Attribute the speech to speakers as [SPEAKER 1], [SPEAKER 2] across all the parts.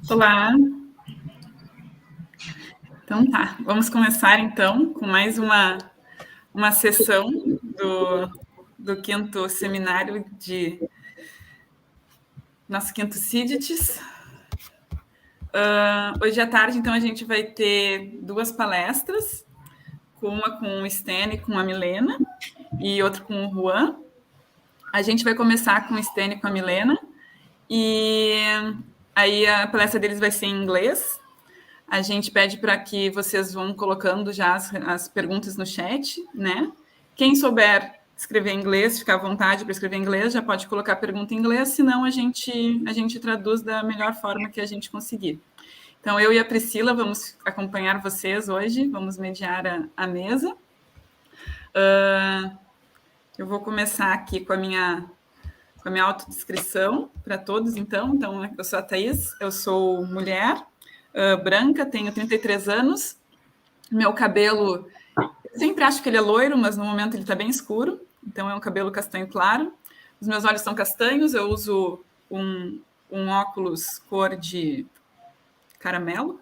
[SPEAKER 1] Olá! Então tá, vamos começar então com mais uma sessão do quinto seminário de nosso quinto SIDTS. Hoje à tarde, então, a gente vai ter duas palestras, uma com o Stênio e com a Milena, e outra com o Juan. A gente vai começar com o Stênio e com a Milena, e aí a palestra deles vai ser em inglês. A gente pede para que vocês vão colocando já as perguntas no chat, né? Quem souber escrever em inglês, ficar à vontade para escrever em inglês, já pode colocar a pergunta em inglês, senão a gente traduz da melhor forma que a gente conseguir. Então, eu e a Priscila vamos acompanhar vocês hoje, vamos mediar a mesa. Eu vou começar aqui com a minha autodescrição para todos, então. Então, eu sou a Thaís, eu sou mulher, branca, tenho 33 anos, meu cabelo, eu sempre acho que ele é loiro, mas no momento ele está bem escuro, então é um cabelo castanho claro, os meus olhos são castanhos, eu uso um óculos cor de caramelo,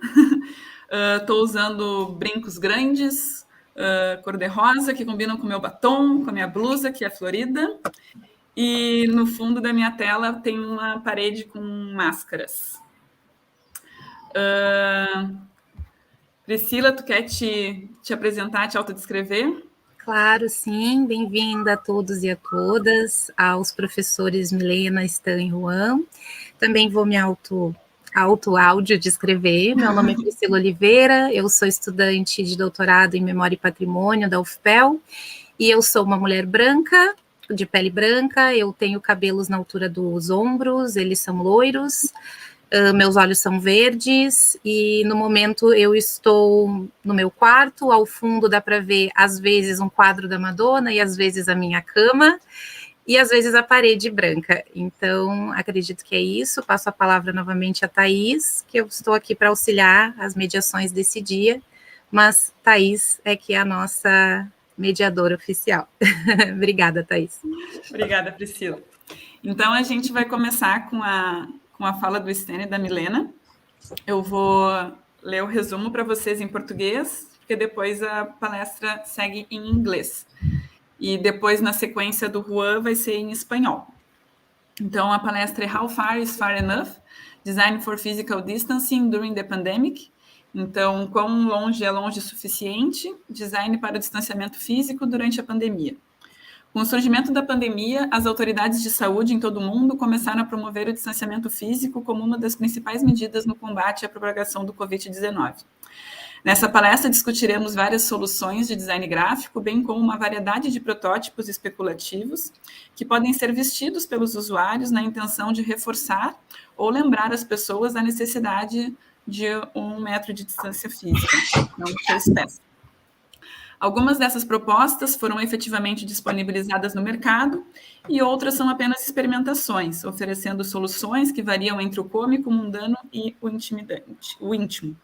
[SPEAKER 1] estou usando brincos grandes, cor-de-rosa, que combinam com o meu batom, com a minha blusa, que é florida, e no fundo da minha tela tem uma parede com máscaras. Priscila, tu quer te apresentar, te autodescrever?
[SPEAKER 2] Claro, sim. Bem-vinda a todos e a todas, aos professores Milena, Stan e Juan. Também vou me auto-áudio descrever. Meu nome é Priscila Oliveira, eu sou estudante de doutorado em Memória e Patrimônio da UFPel, e eu sou uma mulher branca, de pele branca, eu tenho cabelos na altura dos ombros, eles são loiros, meus olhos são verdes, e no momento eu estou no meu quarto, ao fundo dá para ver às vezes um quadro da Madonna e às vezes a minha cama, e às vezes a parede branca. Então, acredito que é isso. Passo a palavra novamente a Thaís, que eu estou aqui para auxiliar as mediações desse dia, mas Thaís é que é a nossa mediadora oficial. Obrigada, Thaís.
[SPEAKER 1] Obrigada, Priscila. Então, a gente vai começar com a fala do Stênio e da Milena. Eu vou ler o resumo para vocês em português, porque depois a palestra segue em inglês. E depois, na sequência do Juan, vai ser em espanhol. Então, a palestra é How Far is Far Enough? Design for Physical Distancing During the Pandemic. Então, quão longe é longe o suficiente? Design para o distanciamento físico durante a pandemia. Com o surgimento da pandemia, as autoridades de saúde em todo o mundo começaram a promover o distanciamento físico como uma das principais medidas no combate à propagação do Covid-19. Nessa palestra, discutiremos várias soluções de design gráfico, bem como uma variedade de protótipos especulativos que podem ser vestidos pelos usuários na intenção de reforçar ou lembrar as pessoas da necessidade de 1 metro de distância física, não 6 pés. Algumas dessas propostas foram efetivamente disponibilizadas no mercado e outras são apenas experimentações, oferecendo soluções que variam entre o cômico, mundano e o íntimo.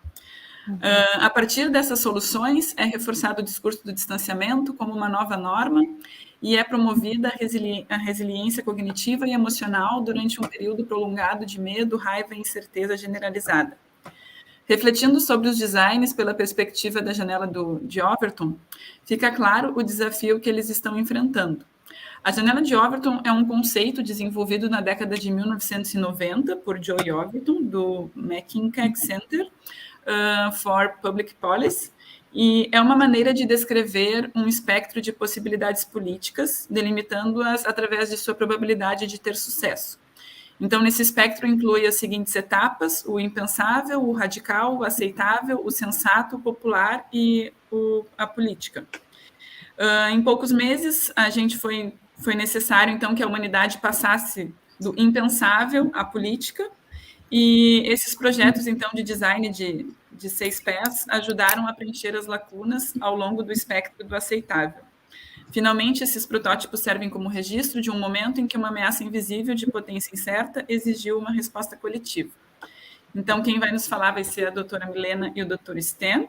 [SPEAKER 1] A partir dessas soluções, é reforçado o discurso do distanciamento como uma nova norma e é promovida a resiliência cognitiva e emocional durante um período prolongado de medo, raiva e incerteza generalizada. Refletindo sobre os designs pela perspectiva da janela de Overton, fica claro o desafio que eles estão enfrentando. A janela de Overton é um conceito desenvolvido na década de 1990 por Joey Overton, do McKinsey Center for Public Policy, e é uma maneira de descrever um espectro de possibilidades políticas, delimitando-as através de sua probabilidade de ter sucesso. Então, nesse espectro inclui as seguintes etapas: o impensável, o radical, o aceitável, o sensato, o popular e a política. Em poucos meses, foi necessário, então, que a humanidade passasse do impensável à política, e esses projetos, então, de design de 6 pés ajudaram a preencher as lacunas ao longo do espectro do aceitável. Finalmente, esses protótipos servem como registro de um momento em que uma ameaça invisível de potência incerta exigiu uma resposta coletiva. Então, quem vai nos falar vai ser a doutora Milena e o doutor Stan.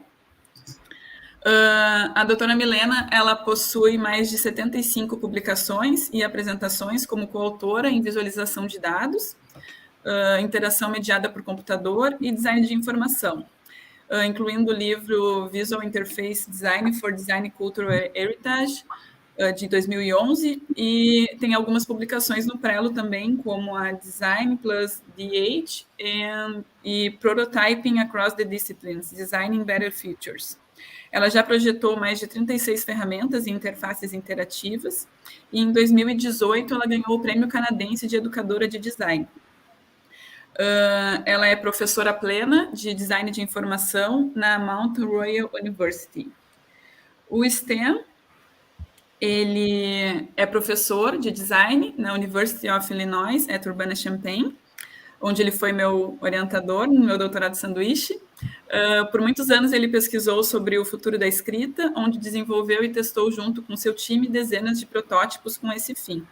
[SPEAKER 1] A doutora Milena, ela possui mais de 75 publicações e apresentações como coautora em visualização de dados. interação mediada por computador e design de informação, incluindo o livro Visual Interface Design for Design Cultural Heritage, de 2011, e tem algumas publicações no Prelo também, como a Design plus DH e Prototyping Across the Disciplines, Designing Better Futures. Ela já projetou mais de 36 ferramentas e interfaces interativas, e em 2018 ela ganhou o Prêmio Canadense de Educadora de Design. Ela é professora plena de Design de Informação na Mount Royal University. O Stan, ele é professor de design na University of Illinois, at Urbana-Champaign, onde ele foi meu orientador no meu doutorado sanduíche. Por muitos anos ele pesquisou sobre o futuro da escrita, onde desenvolveu e testou junto com seu time dezenas de protótipos com esse fim.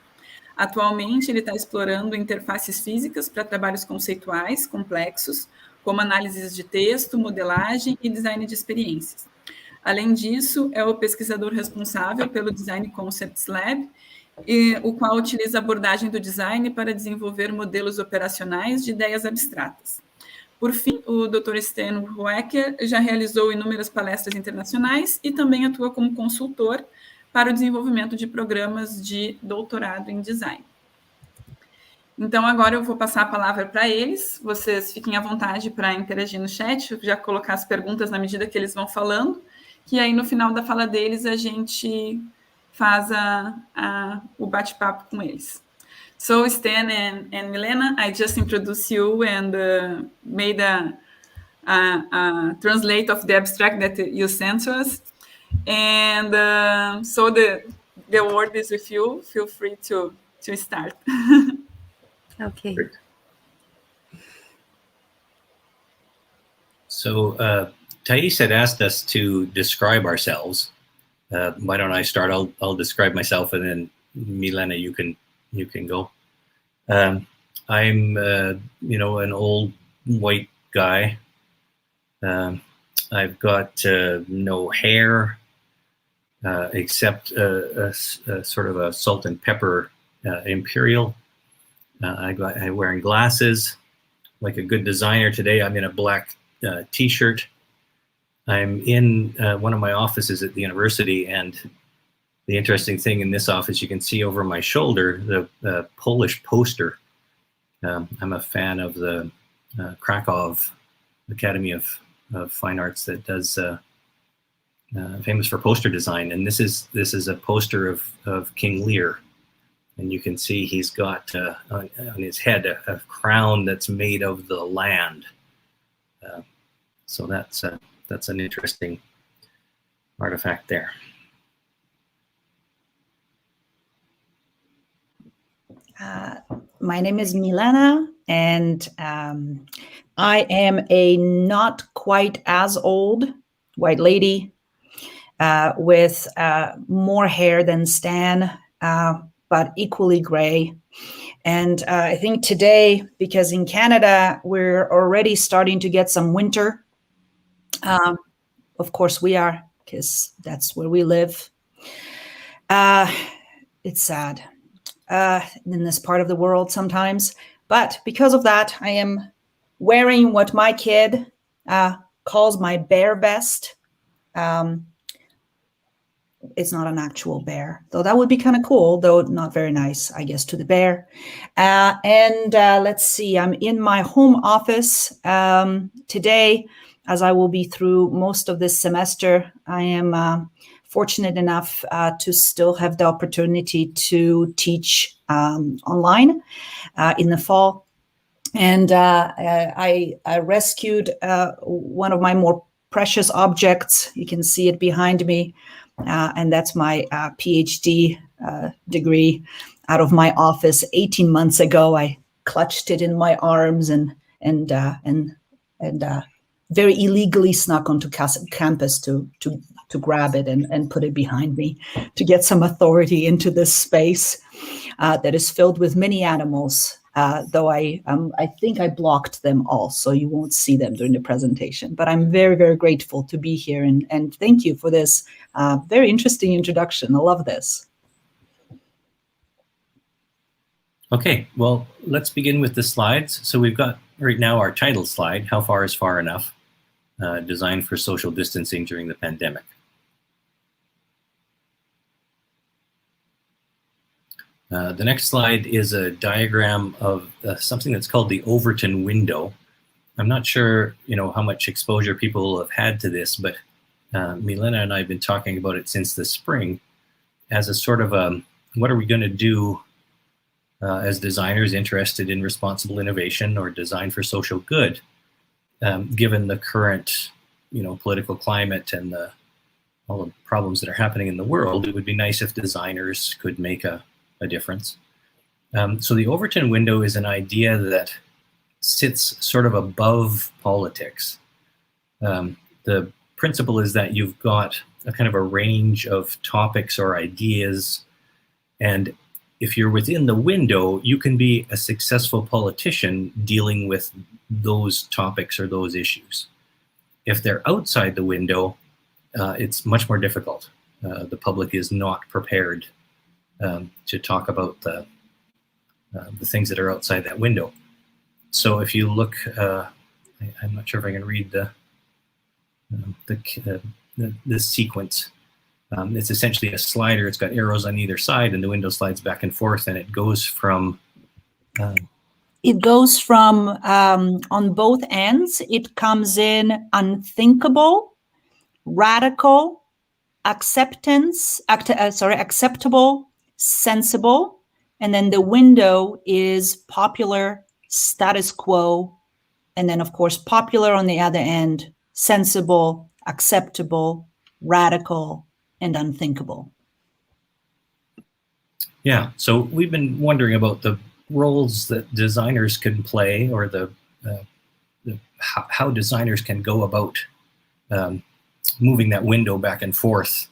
[SPEAKER 1] Atualmente ele está explorando interfaces físicas para trabalhos conceituais complexos, como análises de texto, modelagem e design de experiências. Além disso, é o pesquisador responsável pelo Design Concepts Lab, o qual utiliza a abordagem do design para desenvolver modelos operacionais de ideias abstratas. Por fim, o Dr. Stan Hoeker já realizou inúmeras palestras internacionais e também atua como consultor para o desenvolvimento de programas de doutorado em design. Então, agora eu vou passar a palavra para eles. Vocês fiquem à vontade para interagir no chat, já colocar as perguntas na medida que eles vão falando, que aí no final da fala deles a gente faz o bate-papo com eles. So, Stan and Milena, I just introduced you and made a translate of the abstract that you sent to us. And so the word is with you. Feel free to start.
[SPEAKER 2] Okay.
[SPEAKER 3] Great. So Thais had asked us to describe ourselves. Why don't I start? I'll describe myself, and then Milena, you can go. I'm an old white guy. I've got no hair except a sort of a salt and pepper imperial. I'm wearing glasses like a good designer today. I'm in a black t-shirt. I'm in one of my offices at the university, and the interesting thing in this office, you can see over my shoulder the Polish poster. I'm a fan of the Krakow Academy of Fine Arts that does famous for poster design, and this is a poster of King Lear, and you can see he's got on his head a crown that's made of the land. So that's an interesting artifact there.
[SPEAKER 4] My name is Milena, and I am a not quite as old white lady with more hair than Stan, but equally gray. And I think today, because in Canada, we're already starting to get some winter. Of course we are, because that's where we live. It's sad in this part of the world sometimes. But because of that, I am wearing what my kid calls my bear vest. It's not an actual bear, though that would be kind of cool, though not very nice, I guess, to the bear. And let's see, I'm in my home office today, as I will be through most of this semester. I am fortunate enough to still have the opportunity to teach online in the fall. And I rescued one of my more precious objects. You can see it behind me. And that's my PhD degree out of my office 18 months ago. I clutched it in my arms and very illegally snuck onto campus to grab it and put it behind me to get some authority into this space that is filled with many animals. Though I think I blocked them all, so you won't see them during the presentation. But I'm very, very grateful to be here, and thank you for this very interesting introduction. I love this.
[SPEAKER 3] Okay, well, let's begin with the slides. So we've got right now our title slide, How Far is Far Enough? Designed for social distancing during the pandemic. The next slide is a diagram of something that's called the Overton Window. I'm not sure, how much exposure people will have had to this, but Milena and I have been talking about it since the spring as a sort of what are we going to do as designers interested in responsible innovation or design for social good, given the current, political climate and all the problems that are happening in the world. It would be nice if designers could make a difference. So the Overton Window is an idea that sits sort of above politics. The principle is that you've got a kind of a range of topics or ideas, and if you're within the window, you can be a successful politician dealing with those topics or those issues. If they're outside the window, it's much more difficult. The public is not prepared to talk about the things that are outside that window. So if you look, I'm not sure if I can read the sequence. It's essentially a slider. It's got arrows on either side, and the window slides back and forth, and it goes from...
[SPEAKER 4] on both ends. It comes in unthinkable, radical, acceptable, sensible, and then the window is popular, status quo, and then of course popular on the other end, sensible, acceptable, radical, and unthinkable.
[SPEAKER 3] Yeah, so we've been wondering about the roles that designers can play, or how designers can go about moving that window back and forth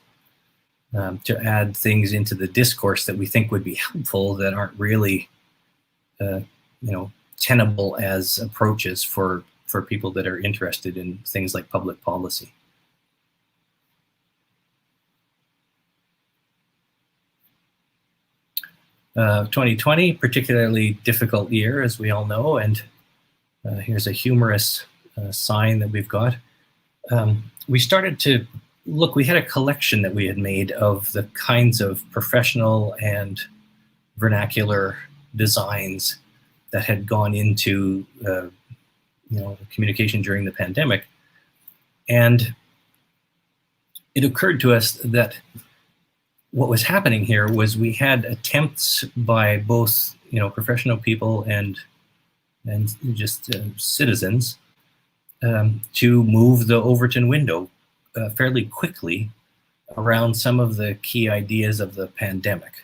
[SPEAKER 3] to add things into the discourse that we think would be helpful that aren't really, tenable as approaches for people that are interested in things like public policy. Uh, 2020, particularly difficult year, as we all know, and here's a humorous sign that we've got. We started to look, we had a collection that we had made of the kinds of professional and vernacular designs that had gone into communication during the pandemic. And it occurred to us that what was happening here was we had attempts by both, professional people and just citizens to move the Overton window fairly quickly around some of the key ideas of the pandemic.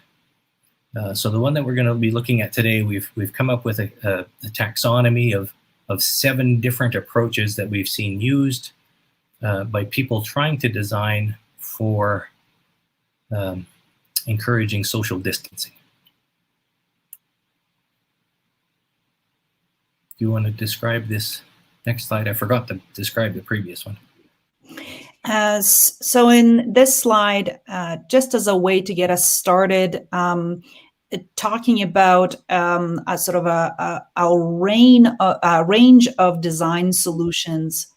[SPEAKER 3] So the one that we're going to be looking at today, we've come up with a taxonomy of 7 different approaches that we've seen used by people trying to design for encouraging social distancing. Do you want to describe this next slide? I forgot to describe the previous one.
[SPEAKER 4] So in this slide, just as a way to get us started, talking about a sort of a range of design solutions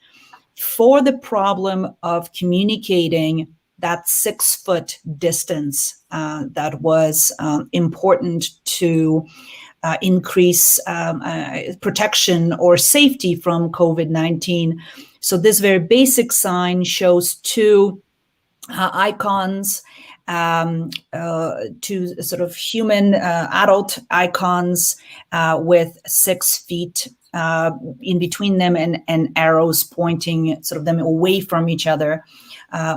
[SPEAKER 4] for the problem of communicating that 6-foot distance that was important to increase protection or safety from COVID-19. So this very basic sign shows 2 icons, 2 sort of human adult icons with 6 feet in between them and arrows pointing sort of them away from each other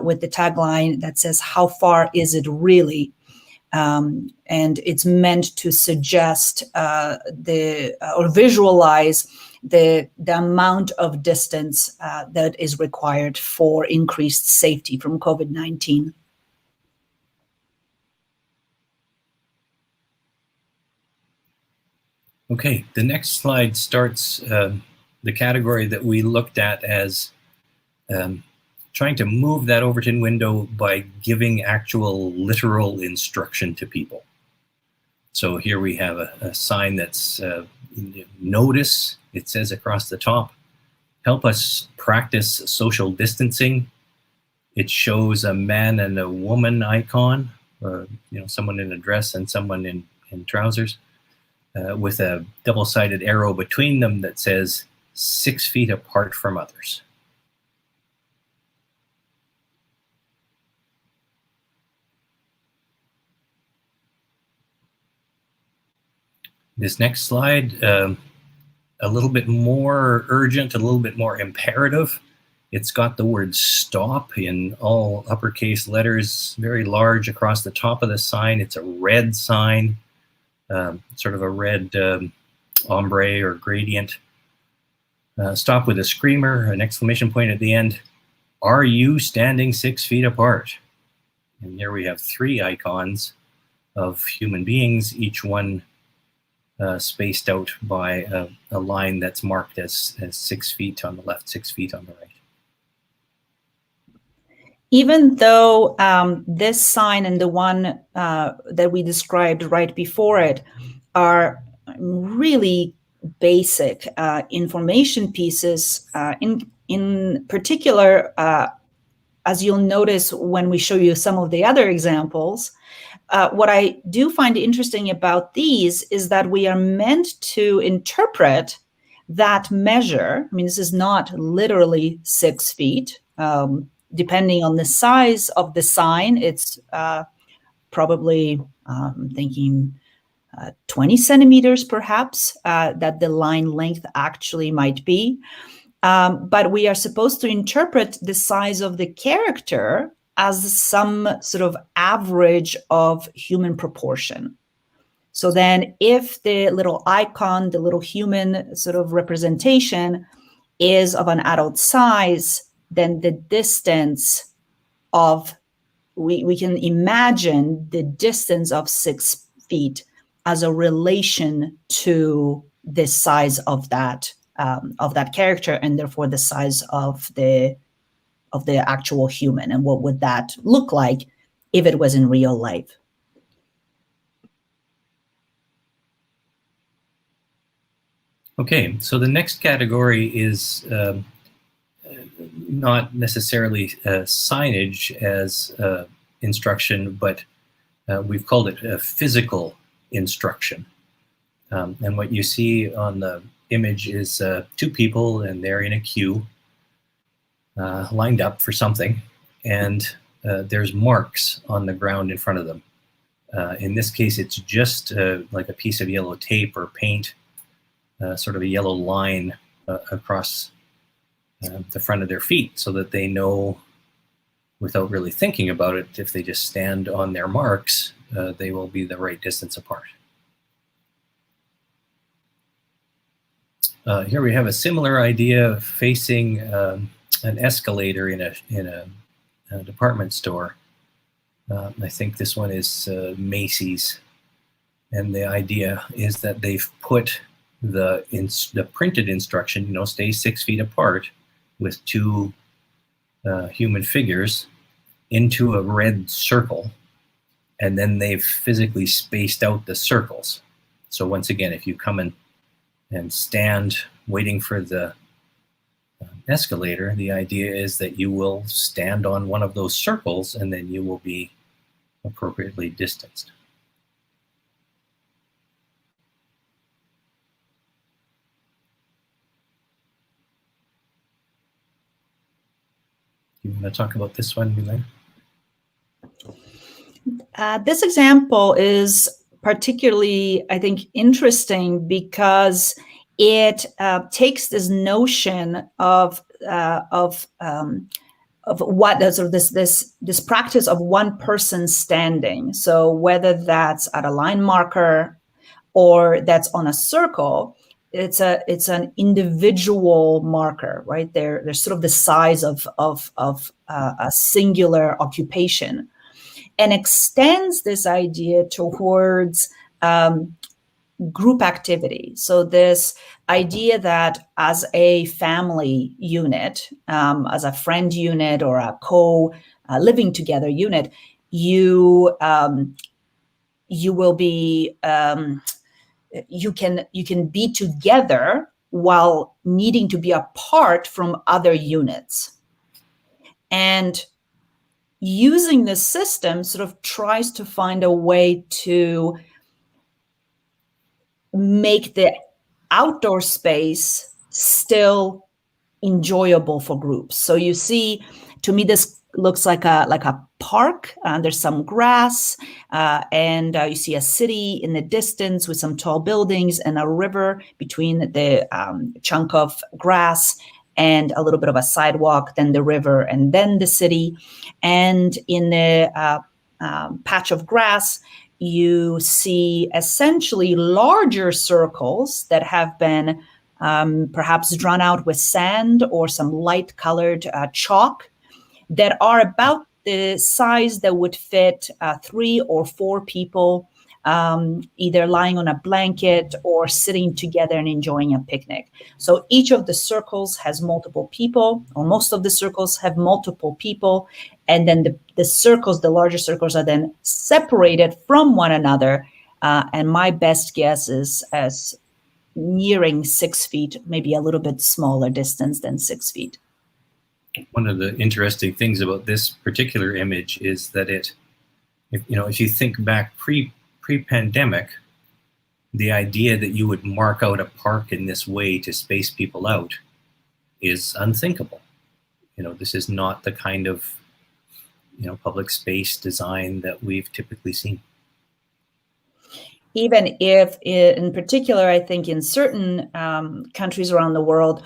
[SPEAKER 4] with the tagline that says, "How far is it really?" And it's meant to suggest or visualize the amount of distance that is required for increased safety from COVID-19.
[SPEAKER 3] Okay, the next slide starts the category that we looked at as trying to move that Overton window by giving actual literal instruction to people. So here we have a sign that's notice, it says across the top, help us practice social distancing. It shows a man and a woman icon, someone in a dress and someone in trousers, with a double-sided arrow between them that says 6 feet apart from others. This next slide, a little bit more urgent, a little bit more imperative. It's got the word stop in all uppercase letters, very large across the top of the sign. It's a red sign, sort of a red ombre or gradient. Stop with a screamer, an exclamation point at the end. Are you standing 6 feet apart? And here we have 3 icons of human beings, each one spaced out by a line that's marked as 6 feet on the left, 6 feet on the right.
[SPEAKER 4] Even though this sign and the one that we described right before it are really basic information pieces, in particular, as you'll notice when we show you some of the other examples, what I do find interesting about these is that we are meant to interpret that measure. I mean, this is not literally 6 feet. Depending on the size of the sign, it's probably, thinking 20 centimeters perhaps, that the line length actually might be. But we are supposed to interpret the size of the character as some sort of average of human proportion. So then if the little icon, the little human sort of representation is of an adult size, then the distance of, we can imagine the distance of 6 feet as a relation to the size of that character, and therefore the size of the actual human, and what would that look like if it was in real life.
[SPEAKER 3] Okay, so the next category is not necessarily signage as instruction, but we've called it physical instruction. And what you see on the image is 2 people, and they're in a queue, lined up for something, and there's marks on the ground in front of them. In this case, it's just like a piece of yellow tape or paint, sort of a yellow line across the front of their feet, so that they know, without really thinking about it, if they just stand on their marks, they will be the right distance apart. Here we have a similar idea facing an escalator in a department store. I think this one is Macy's, and the idea is that they've put the printed instruction, stay 6 feet apart, with 2 human figures into a red circle, and then they've physically spaced out the circles. So once again, if you come in and stand waiting for the escalator, the idea is that you will stand on one of those circles, and then you will be appropriately distanced. You want to talk about this one, Milena?
[SPEAKER 4] This example is particularly, I think, interesting because it takes this notion of what sort of this practice of one person standing. So whether that's at a line marker or that's on a circle, it's an individual marker, right? They're sort of the size of a singular occupation, and extends this idea towards group activity. So this idea that as a family unit, as a friend unit or a living together unit, you you will be, you can be together while needing to be apart from other units. And using this system sort of tries to find a way to make the outdoor space still enjoyable for groups. So you see, to me, this looks like a park. There's some grass, and you see a city in the distance with some tall buildings and a river between the chunk of grass and a little bit of a sidewalk, then the river, and then the city. And in the patch of grass, you see essentially larger circles that have been perhaps drawn out with sand or some light-colored chalk that are about the size that would fit 3 or 4 people, either lying on a blanket or sitting together and enjoying a picnic. So each of the circles has multiple people, or most of the circles have multiple people, and then the larger circles are then separated from one another. And my best guess is as nearing 6 feet, maybe a little bit smaller distance than 6 feet.
[SPEAKER 3] One of the interesting things about this particular image is that if you think back pre-pandemic, the idea that you would mark out a park in this way to space people out is unthinkable. This is not the kind of, public space design that we've typically seen.
[SPEAKER 4] Even if, in particular, I think in certain countries around the world,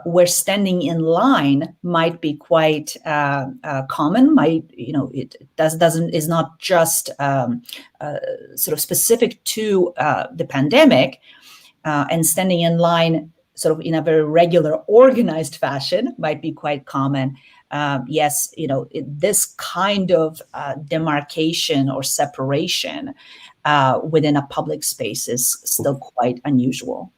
[SPEAKER 4] where standing in line might be quite common, is not just sort of specific to the pandemic, and standing in line sort of in a very regular, organized fashion might be quite common. Yes, this kind of demarcation or separation within a public space is still quite unusual.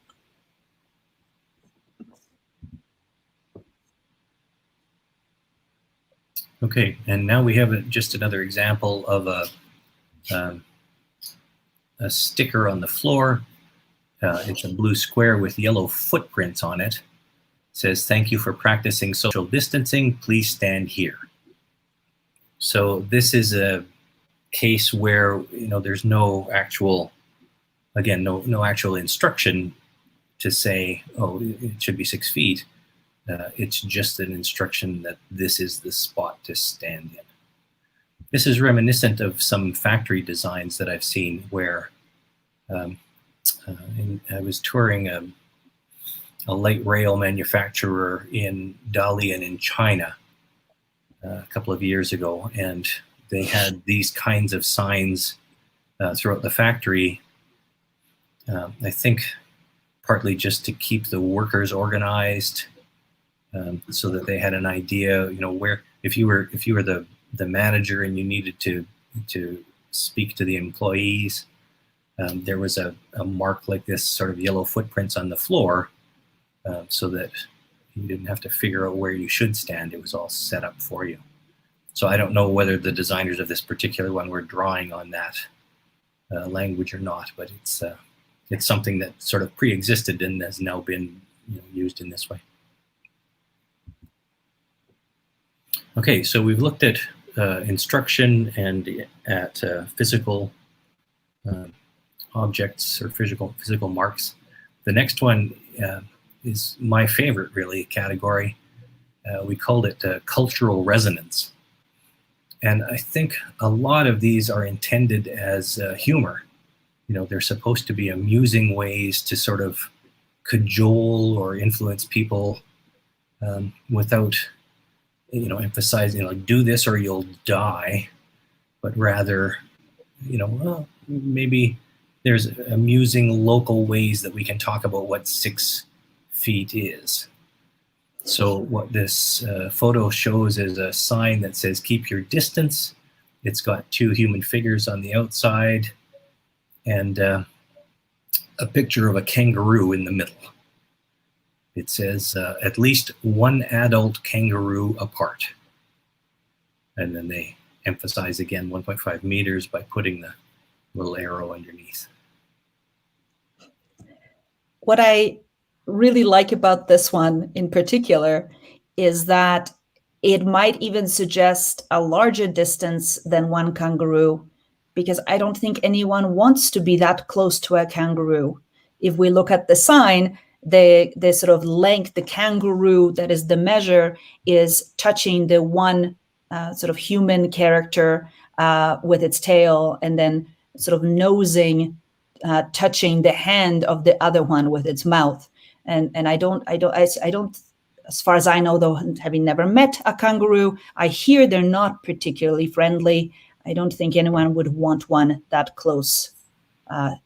[SPEAKER 3] Okay, and now we have just another example of a sticker on the floor. It's a blue square with yellow footprints on it. It says, "Thank you for practicing social distancing. Please stand here." So this is a case where there's no actual instruction to say, oh, it should be 6 feet. It's just an instruction that this is the spot to stand in. This is reminiscent of some factory designs that I've seen where I was touring a light rail manufacturer in Dalian in China a couple of years ago, and they had these kinds of signs throughout the factory, I think partly just to keep the workers organized, so that they had an idea, where if you were the manager and you needed to speak to the employees, there was a mark like this, sort of yellow footprints on the floor, so that you didn't have to figure out where you should stand. It was all set up for you. So I don't know whether the designers of this particular one were drawing on that language or not, but it's something that sort of pre-existed and has now been used in this way. Okay, so we've looked at instruction and at physical objects or physical marks. The next one is my favorite, really, category. We called it cultural resonance. And I think a lot of these are intended as humor. They're supposed to be amusing ways to sort of cajole or influence people without, emphasizing, like, do this or you'll die, but rather, well, maybe there's amusing local ways that we can talk about what 6 feet is. So what this photo shows is a sign that says, "Keep your distance." It's got 2 human figures on the outside and a picture of a kangaroo in the middle. It says, "At least 1 adult kangaroo apart." And then they emphasize again 1.5 meters by putting little arrow underneath.
[SPEAKER 4] What I really like about this one in particular is that it might even suggest a larger distance than one kangaroo, because I don't think anyone wants to be that close to a kangaroo. If we look at the sign, the sort of length, the kangaroo that is the measure, is touching the one sort of human character with its tail, and then sort of nosing, touching the hand of the other one with its mouth. And I don't, as far as I know, though, having never met a kangaroo, I hear they're not particularly friendly. I don't think anyone would want one that close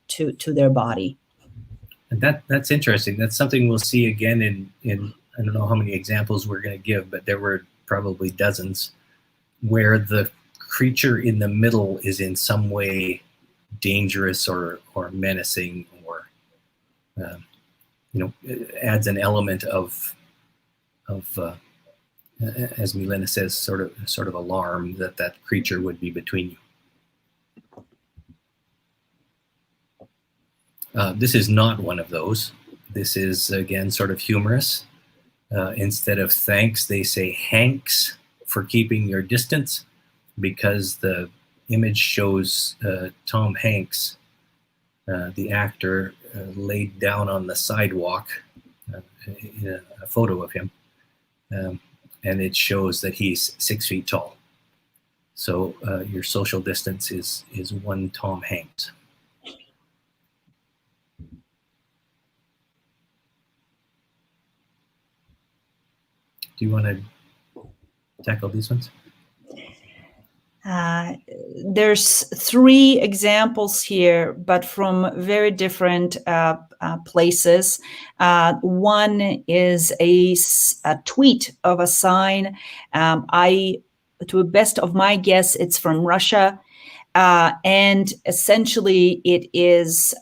[SPEAKER 4] to their body.
[SPEAKER 3] And that's interesting. That's something we'll see again in I don't know how many examples we're going to give, but there were probably dozens where the creature in the middle is in some way dangerous or menacing, or adds an element of as Milena says, sort of alarm that creature would be between you. This is not one of those. This is, again, sort of humorous. Instead of thanks, they say hanks for keeping your distance, because the image shows Tom Hanks, the actor, laid down on the sidewalk, in a photo of him, and it shows that he's 6 feet tall. So your social distance is one Tom Hanks. Do you want to tackle these ones?
[SPEAKER 4] There's 3 examples here, but from very different places. One is a tweet of a sign. To the best of my guess, it's from Russia. And essentially it is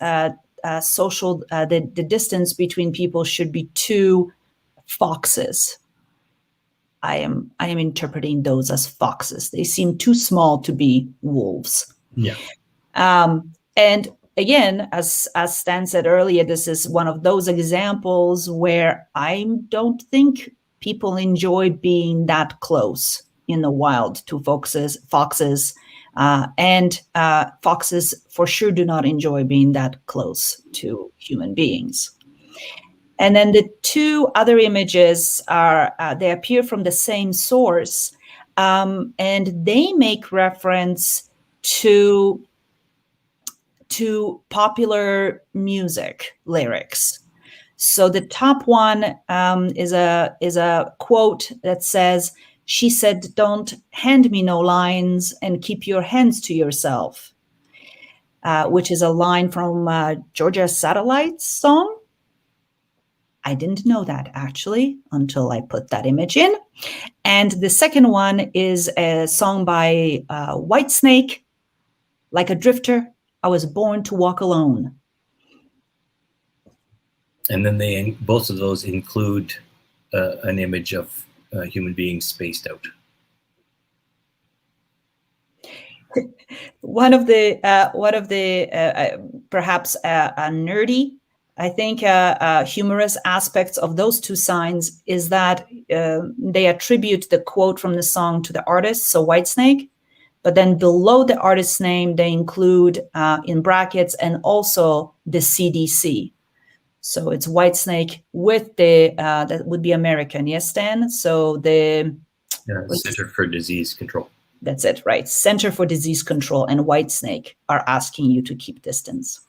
[SPEAKER 4] social, the distance between people should be 2 foxes. I am interpreting those as foxes. They seem too small to be wolves.
[SPEAKER 3] Yeah.
[SPEAKER 4] And again, as Stan said earlier, this is one of those examples where I don't think people enjoy being that close in the wild to foxes, and foxes for sure do not enjoy being that close to human beings. And then the 2 other images are, they appear from the same source, and they make reference to popular music lyrics. So the top one is a quote that says, "She said, don't hand me no lines and keep your hands to yourself," which is a line from Georgia Satellite's song. I didn't know that, actually, until I put that image in. And the second one is a song by Whitesnake, "Like a drifter, I was born to walk alone."
[SPEAKER 3] And then both of those include an image of human beings spaced out.
[SPEAKER 4] One of the perhaps nerdy, I think, humorous aspects of those 2 signs is that they attribute the quote from the song to the artist, so Whitesnake, but then below the artist's name, they include in brackets and also the CDC. So it's Whitesnake with the, that would be American, yes, Stan? So the
[SPEAKER 3] Center for Disease Control.
[SPEAKER 4] That's it, right? Center for Disease Control and Whitesnake are asking you to keep distance.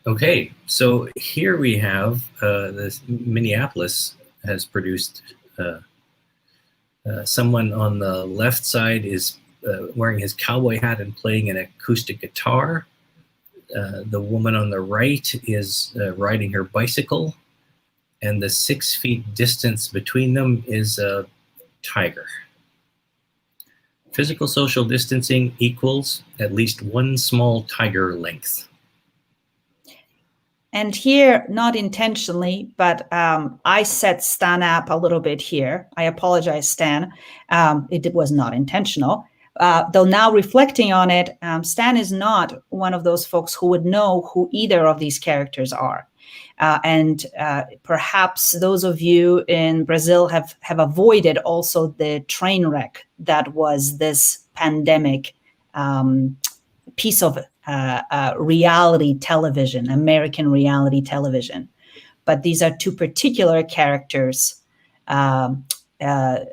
[SPEAKER 3] Okay, so here we have this Minneapolis has produced someone on the left side is wearing his cowboy hat and playing an acoustic guitar. The woman on the right is riding her bicycle, and the 6 feet distance between them is a tiger. Physical social distancing equals at least 1 small tiger length.
[SPEAKER 4] And here, not intentionally, but I set Stan up a little bit here. I apologize, Stan. It was not intentional. Though now reflecting on it, Stan is not one of those folks who would know who either of these characters are. And perhaps those of you in Brazil have avoided also the train wreck that was this pandemic piece of reality television, American reality television. But these are two particular characters from that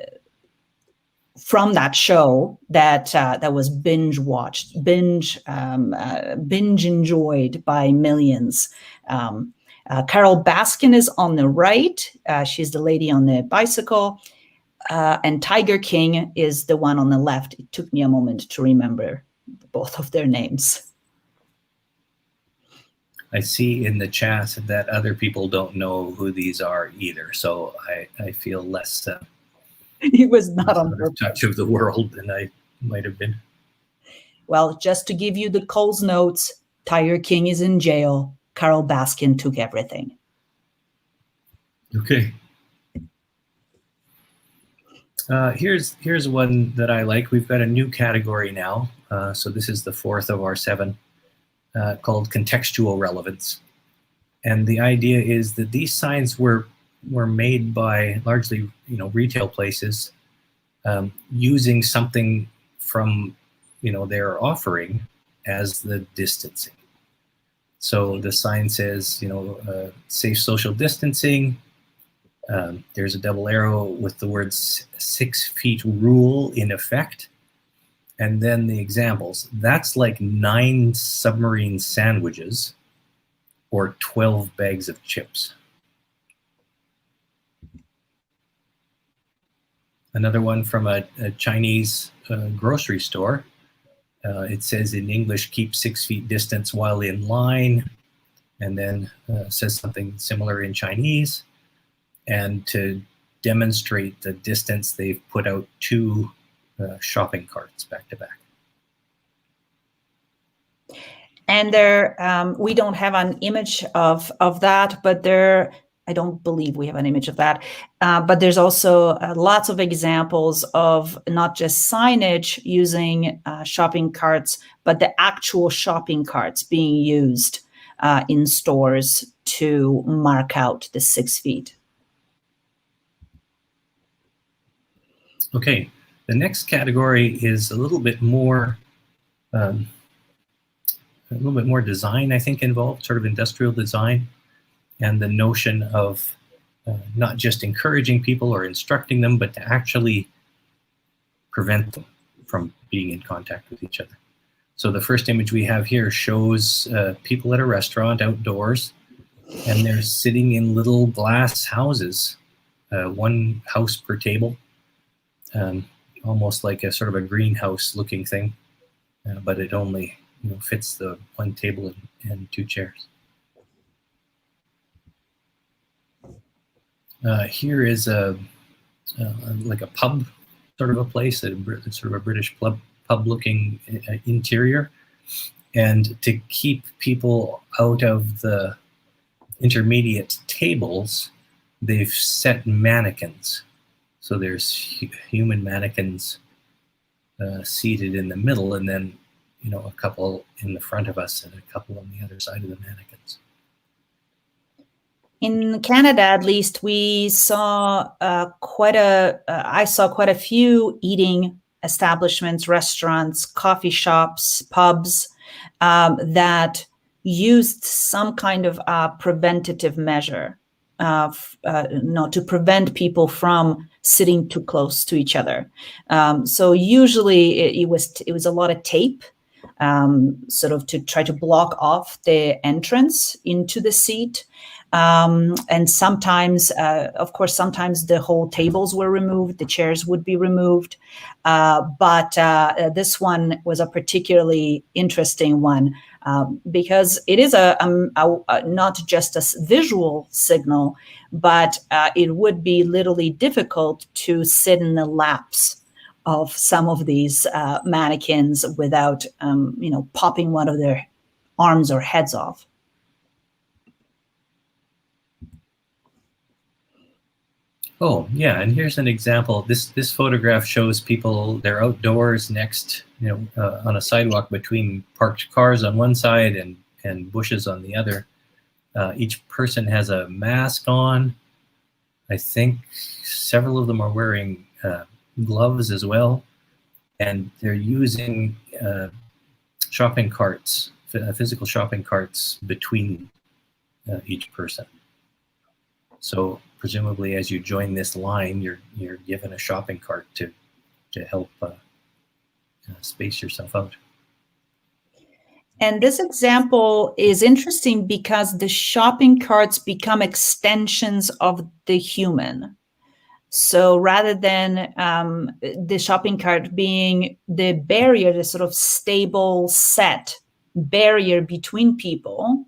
[SPEAKER 4] show that was binge watched, binge enjoyed by millions. Carol Baskin is on the right. She's the lady on the bicycle. And Tiger King is the one on the left. It took me a moment to remember both of their names.
[SPEAKER 3] I see in the chat that other people don't know who these are either. So I feel less
[SPEAKER 4] He was not on
[SPEAKER 3] out of touch of the world than I might have been.
[SPEAKER 4] Well, just to give you the Coles notes, Tiger King is in jail. Carol Baskin took everything.
[SPEAKER 3] Okay. Here's one that I like. We've got a new category now. So this is the fourth of our 7, called Contextual Relevance. And the idea is that these signs were made by largely, retail places using something from, their offering as the distancing. So the sign says, safe social distancing. There's a double arrow with the words 6 feet rule in effect. And then the examples. That's like 9 submarine sandwiches or 12 bags of chips. Another one from a Chinese grocery store. It says in English, keep 6 feet distance while in line. And then says something similar in Chinese. And to demonstrate the distance, they've put out 2 shopping carts back to back.
[SPEAKER 4] And there, we don't have an image of that, but I don't believe we have an image of that. But there's also lots of examples of not just signage using shopping carts, but the actual shopping carts being used in stores to mark out the 6 feet.
[SPEAKER 3] Okay, the next category is a little bit more design, I think, involved, sort of industrial design, and the notion of not just encouraging people or instructing them, but to actually prevent them from being in contact with each other. So the first image we have here shows people at a restaurant outdoors, and they're sitting in little glass houses, 1 house per table. Almost like a sort of a greenhouse looking thing, but it only fits the 1 table and 2 chairs. Here is like a pub sort of a place, sort of a British pub looking interior. And to keep people out of the intermediate tables, they've set mannequins. So there's human mannequins seated in the middle, and then, a couple in the front of us and a couple on the other side of the mannequins.
[SPEAKER 4] In Canada, at least, we saw I saw quite a few eating establishments, restaurants, coffee shops, pubs that used some kind of preventative measure to prevent people from sitting too close to each other. So usually it was a lot of tape, sort of to try to block off the entrance into the seat. And sometimes, of course, sometimes the whole tables were removed, the chairs would be removed. But this one was a particularly interesting one because it is not just a visual signal, but it would be literally difficult to sit in the laps of some of these mannequins without, popping one of their arms or heads off.
[SPEAKER 3] Oh, yeah, and here's an example. This photograph shows people, they're outdoors next, on a sidewalk between parked cars on one side and bushes on the other. Each person has a mask on. I think several of them are wearing gloves as well, and they're using shopping carts, physical shopping carts between each person. So presumably, as you join this line, you're given a shopping cart to help space yourself out.
[SPEAKER 4] And this example is interesting because the shopping carts become extensions of the human. So rather than the shopping cart being the barrier, the sort of stable, set barrier between people,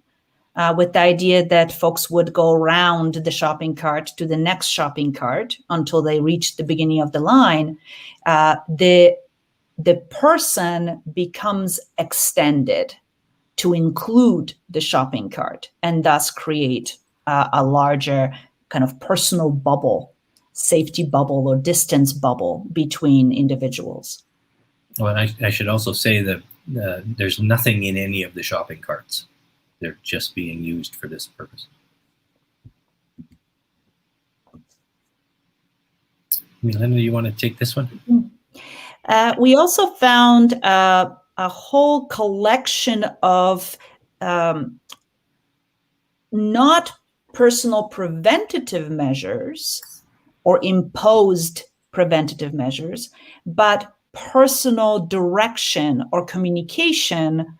[SPEAKER 4] with the idea that folks would go around the shopping cart to the next shopping cart until they reach the beginning of the line, the person becomes extended to include the shopping cart and thus create a larger kind of personal bubble, safety bubble or distance bubble between individuals.
[SPEAKER 3] Well, I should also say that there's nothing in any of the shopping carts. They're just being used for this purpose. Milena, you want to take this one?
[SPEAKER 4] We also found a whole collection of not personal preventative measures or imposed preventative measures, but personal direction or communication.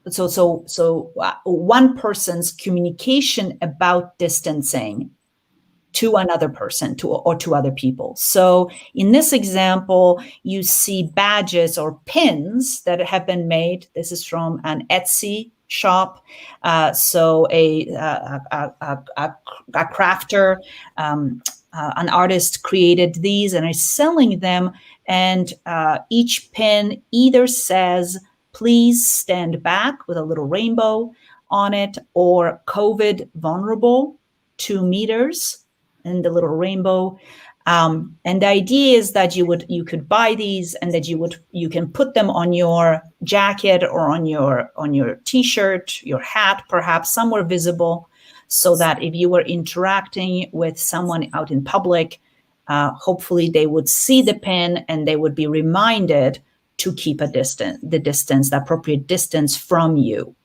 [SPEAKER 4] So one person's communication about distancing to another person or to other people. So in this example, you see badges or pins that have been made. This is from an Etsy shop. So a crafter, an artist created these and is selling them. And each pin either says, "Please stand back," with a little rainbow on it, or "COVID vulnerable, 2 meters," and the little rainbow. And the idea is that you could buy these and that you can put them on your jacket or on your t-shirt, your hat, perhaps somewhere visible, so that if you were interacting with someone out in public, hopefully they would see the pin and they would be reminded to keep the appropriate distance from you.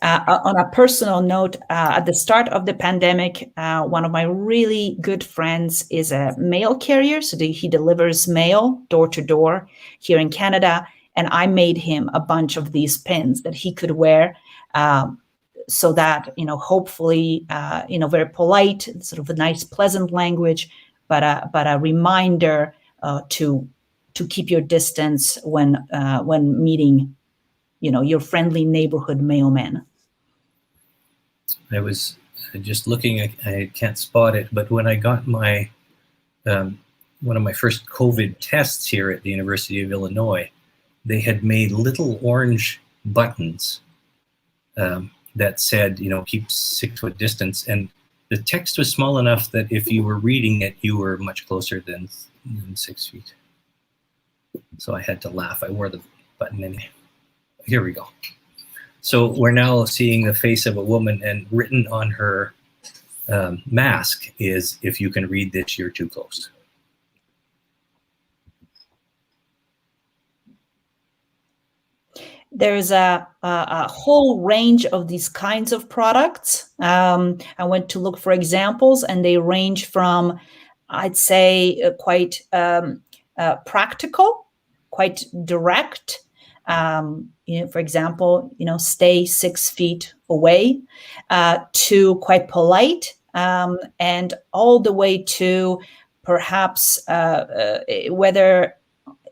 [SPEAKER 4] On a personal note, at the start of the pandemic, one of my really good friends is a mail carrier. So he delivers mail door to door here in Canada. And I made him a bunch of these pins that he could wear, so that, hopefully, very polite, sort of a nice, pleasant language, but a reminder to keep your distance when meeting, your friendly neighborhood mailman.
[SPEAKER 3] I was just looking, I can't spot it, but when I got my one of my first COVID tests here at the University of Illinois, they had made little orange buttons that said, keep 6 foot distance. And the text was small enough that if you were reading it, you were much closer than 6 feet. So I had to laugh. I wore the button anyway. Here we go. So we're now seeing the face of a woman, and written on her mask is, "If you can read this, you're too close."
[SPEAKER 4] There's a whole range of these kinds of products. I went to look for examples, and they range from, I'd say, quite practical, quite direct. For example, stay 6 feet away, to quite polite, and all the way to perhaps whether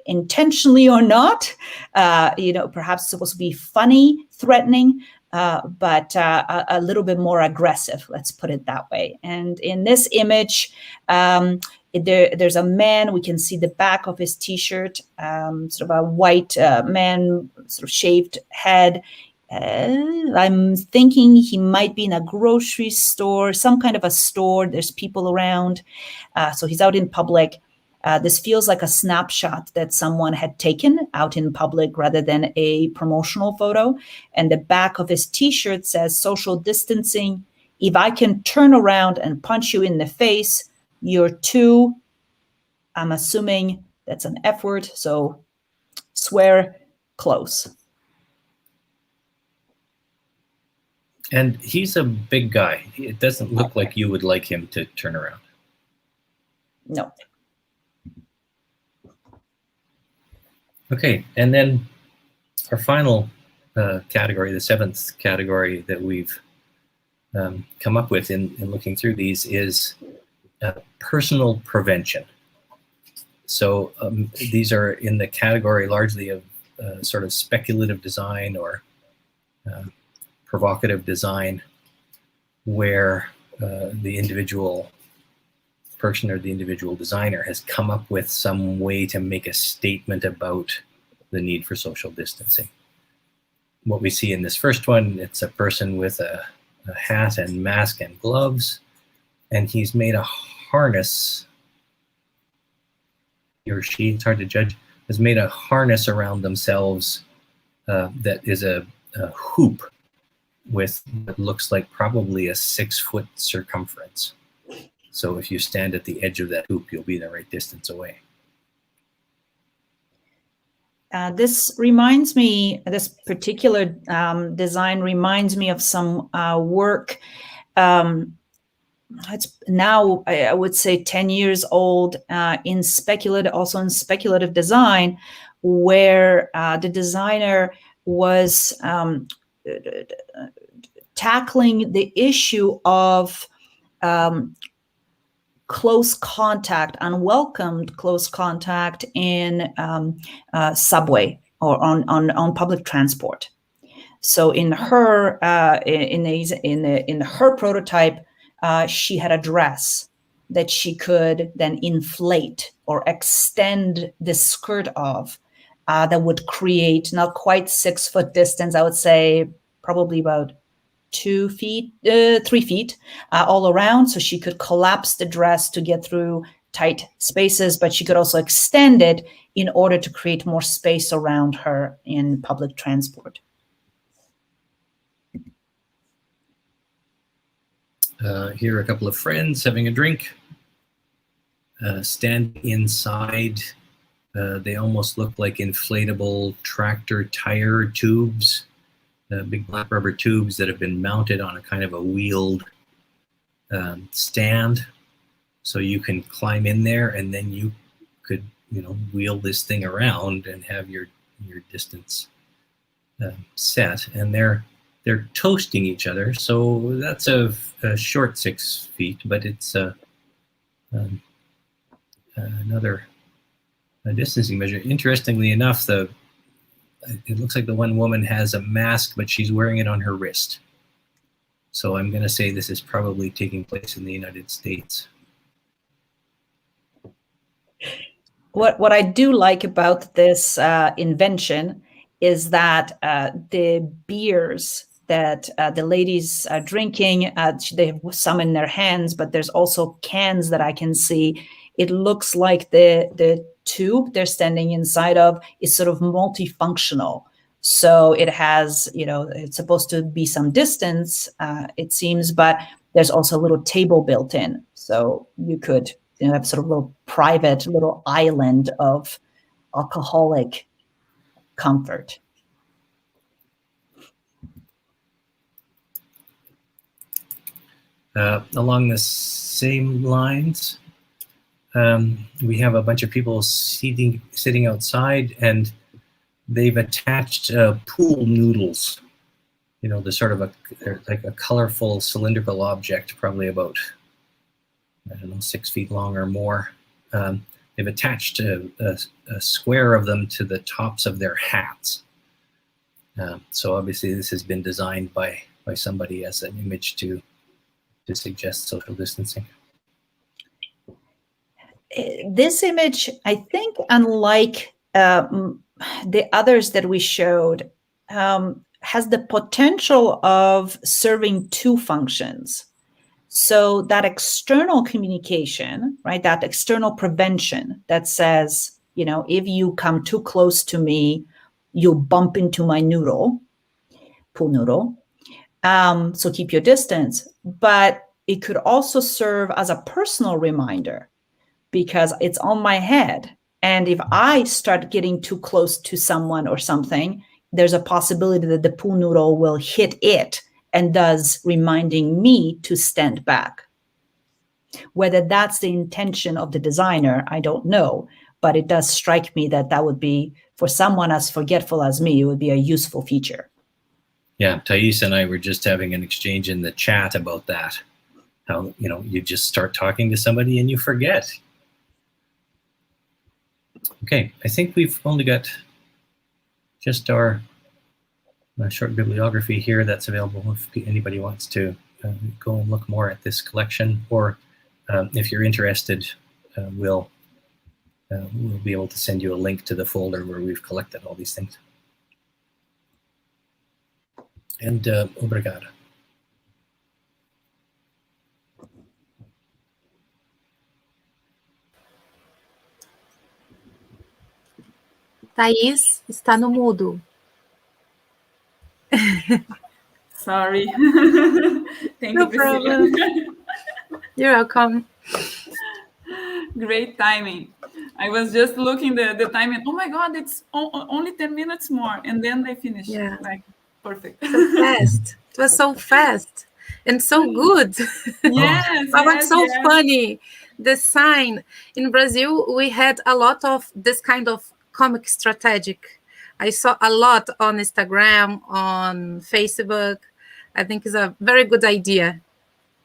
[SPEAKER 4] intentionally or not, perhaps supposed to be funny, threatening, but a little bit more aggressive, let's put it that way. And in this image, there's a man. We can see the back of his t-shirt, sort of a white man, sort of shaved head. I'm thinking he might be in a grocery store, some kind of a store. There's people around. So he's out in public. This feels like a snapshot that someone had taken out in public rather than a promotional photo. And the back of his t-shirt says social distancing. If I can turn around and punch you in the face, you're too, I'm assuming that's an F word, so swear close.
[SPEAKER 3] And he's a big guy. It doesn't look like you would like him to turn around.
[SPEAKER 4] No.
[SPEAKER 3] Okay, and then our final category, the seventh category that we've come up with in looking through these is personal prevention. So these are in the category largely of sort of speculative design or provocative design, where the individual person or the individual designer has come up with some way to make a statement about the need for social distancing. What we see in this first one, it's a person with a hat and mask and gloves, and he's made a harness, he or she, it's hard to judge, has made a harness around themselves that is a hoop with what looks like probably a 6-foot circumference. So if you stand at the edge of that hoop, you'll be the right distance away.
[SPEAKER 4] This reminds me, this particular design reminds me of some work. It's now, I would say, 10 years old in speculative design, where the designer was tackling the issue of close contact, unwelcomed close contact in subway or on public transport. So in her in her prototype, she had a dress that she could then inflate or extend the skirt of that would create not quite 6-foot distance. I would say probably about 3 feet all around. So she could collapse the dress to get through tight spaces, but she could also extend it in order to create more space around her in public transport.
[SPEAKER 3] Here are a couple of friends having a drink, standing inside. They almost look like inflatable tractor tire tubes. Big black rubber tubes that have been mounted on a kind of a wheeled stand. So you can climb in there and then you could, wheel this thing around and have your distance set. And they're toasting each other. So that's a short 6 feet, but it's another distancing measure. Interestingly enough, it looks like the one woman has a mask, but she's wearing it on her wrist. So I'm going to say this is probably taking place in the United States.
[SPEAKER 4] What I do like about this invention is that the beers that the ladies are drinking, they have some in their hands, but there's also cans that I can see. It looks like the tube they're standing inside of is sort of multifunctional. So it has, it's supposed to be some distance, it seems, but there's also a little table built in. So you could have sort of a little private little island of alcoholic comfort.
[SPEAKER 3] Along the same lines, we have a bunch of people sitting outside, and they've attached pool noodles. The sort of like a colorful cylindrical object, probably about 6 feet long or more. They've attached a square of them to the tops of their hats. So obviously this has been designed by somebody as an image to suggest social distancing.
[SPEAKER 4] This image, I think, unlike the others that we showed, has the potential of serving two functions. So that external communication, right, that external prevention that says, if you come too close to me, you'll bump into my pool noodle. So keep your distance. But it could also serve as a personal reminder because it's on my head. And if I start getting too close to someone or something, there's a possibility that the pool noodle will hit it and thus reminding me to stand back. Whether that's the intention of the designer, I don't know, but it does strike me that would be, for someone as forgetful as me, it would be a useful feature.
[SPEAKER 3] Yeah, Thais and I were just having an exchange in the chat about that. How, you just start talking to somebody and you forget. Okay, I think we've only got just our short bibliography here that's available if anybody wants to go and look more at this collection, or if you're interested, we'll be able to send you a link to the folder where we've collected all these things. And obrigado.
[SPEAKER 2] Thais está no mudo.
[SPEAKER 1] Sorry. Thank
[SPEAKER 2] No
[SPEAKER 1] you, Priscilla.
[SPEAKER 2] problem. You're welcome.
[SPEAKER 1] Great timing. I was just looking the time and, oh my God, it's only 10 minutes more. And then they finished.
[SPEAKER 2] Yeah.
[SPEAKER 1] Like, perfect.
[SPEAKER 2] So fast. It was so fast and so good.
[SPEAKER 1] Yes.
[SPEAKER 2] But what's so funny, the sign in Brazil, we had a lot of this kind of comic strategic. I saw a lot on Instagram, on Facebook. I think it's a very good idea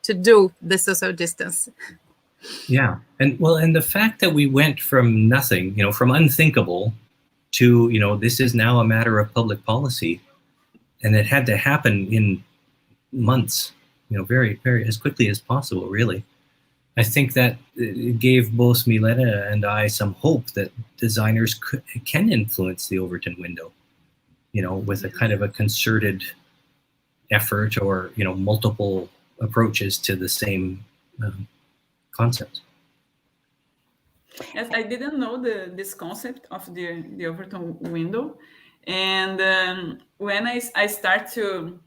[SPEAKER 2] to do the social distance.
[SPEAKER 3] Yeah, and the fact that we went from nothing, from unthinkable to, this is now a matter of public policy, and it had to happen in months, very, very as quickly as possible, really. I think that it gave both Milena and I some hope that designers can influence the Overton window, with a kind of a concerted effort or, multiple approaches to the same concept.
[SPEAKER 1] Yes, I didn't know this concept of the Overton window. And when I start to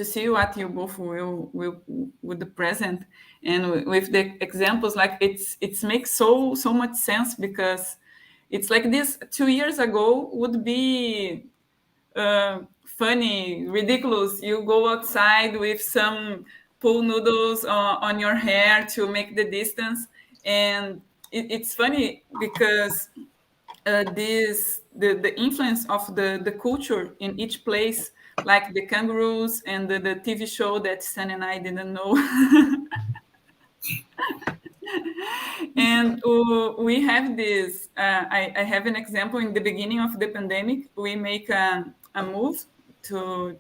[SPEAKER 1] see what you both would present, and with the examples, like it makes so much sense, because it's like this 2 years ago would be funny, ridiculous. You go outside with some pool noodles on your hair to make the distance, and it's funny because the influence of the culture in each place, like the kangaroos and the TV show that Stan and I didn't know. And we have this, I have an example. In the beginning of the pandemic, we make a move to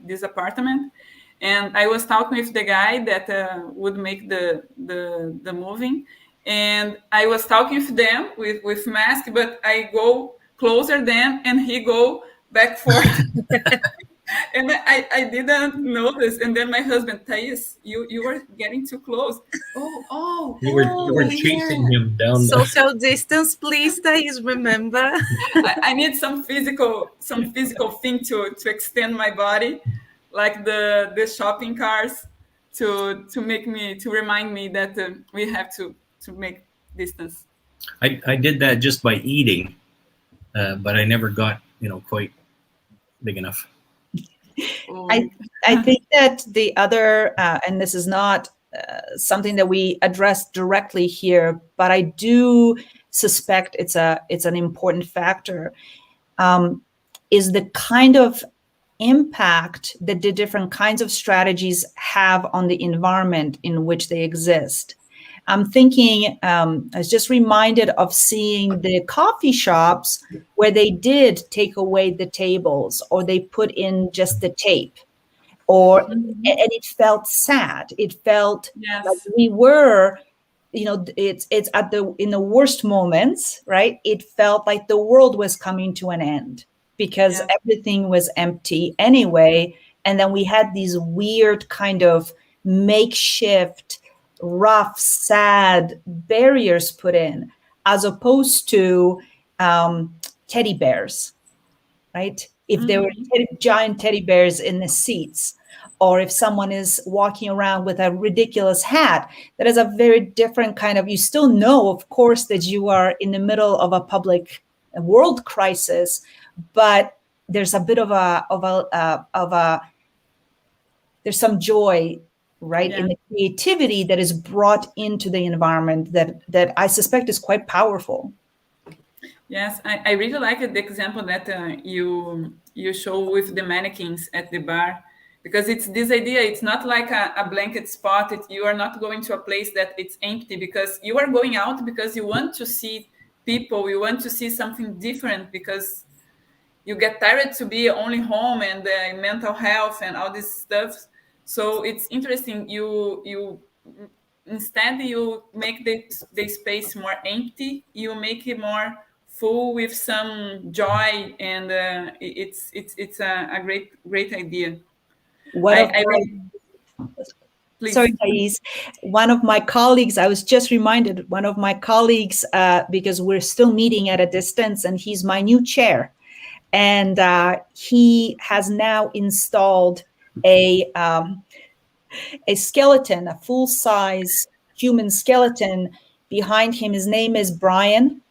[SPEAKER 1] this apartment, and I was talking with the guy that would make the moving, and I was talking with them with mask, but I go closer than, and he go back forth. And I didn't notice. And then my husband, Thais, you were getting too close.
[SPEAKER 3] You were chasing him down.
[SPEAKER 2] Social distance, please, Thais, remember.
[SPEAKER 1] I need some physical thing to extend my body, like the shopping cars, to remind me that we have to make distance.
[SPEAKER 3] I did that just by eating, but I never got quite big enough.
[SPEAKER 4] I think that the other, and this is not something that we address directly here, but I do suspect it's an important factor, is the kind of impact that the different kinds of strategies have on the environment in which they exist. I'm thinking, I was just reminded of seeing the coffee shops where they did take away the tables, or they put in just the tape, and it felt sad. It felt like we were, it's in the worst moments, right? It felt like the world was coming to an end. because everything was empty anyway. And then we had these weird kind of makeshift, rough, sad barriers put in, as opposed to teddy bears, right? If there were giant teddy bears in the seats, or if someone is walking around with a ridiculous hat, that is a very different kind of, you still know, of course, that you are in the middle of a public world crisis, but there's a bit of a there's some joy, right, in the creativity that is brought into the environment that I suspect is quite powerful.
[SPEAKER 1] Yes, I really like the example that you show with the mannequins at the bar, because it's this idea. It's not like a blanket spot. You are not going to a place that it's empty, because you are going out because you want to see people. You want to see something different, because you get tired to be only home and mental health and all this stuff. So it's interesting. You instead you make the space more empty. You make it more full with some joy, and it's a great idea.
[SPEAKER 4] Sorry, Thais. One of my colleagues, I was just reminded, one of my colleagues, because we're still meeting at a distance, and he's my new chair. And he has now installed a skeleton, a full-size human skeleton behind him. His name is Brian.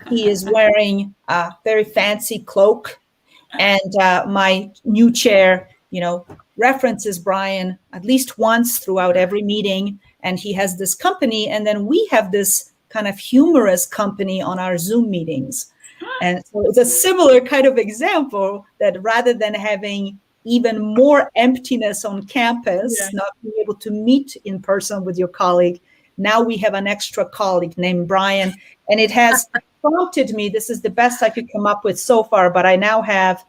[SPEAKER 4] He is wearing a very fancy cloak. And my new chair, references Brian at least once throughout every meeting. And he has this company. And then we have this kind of humorous company on our Zoom meetings. And so it's a similar kind of example, that rather than having even more emptiness on campus, not being able to meet in person with your colleague, now we have an extra colleague named Brian. And it has prompted me, this is the best I could come up with so far, but I now have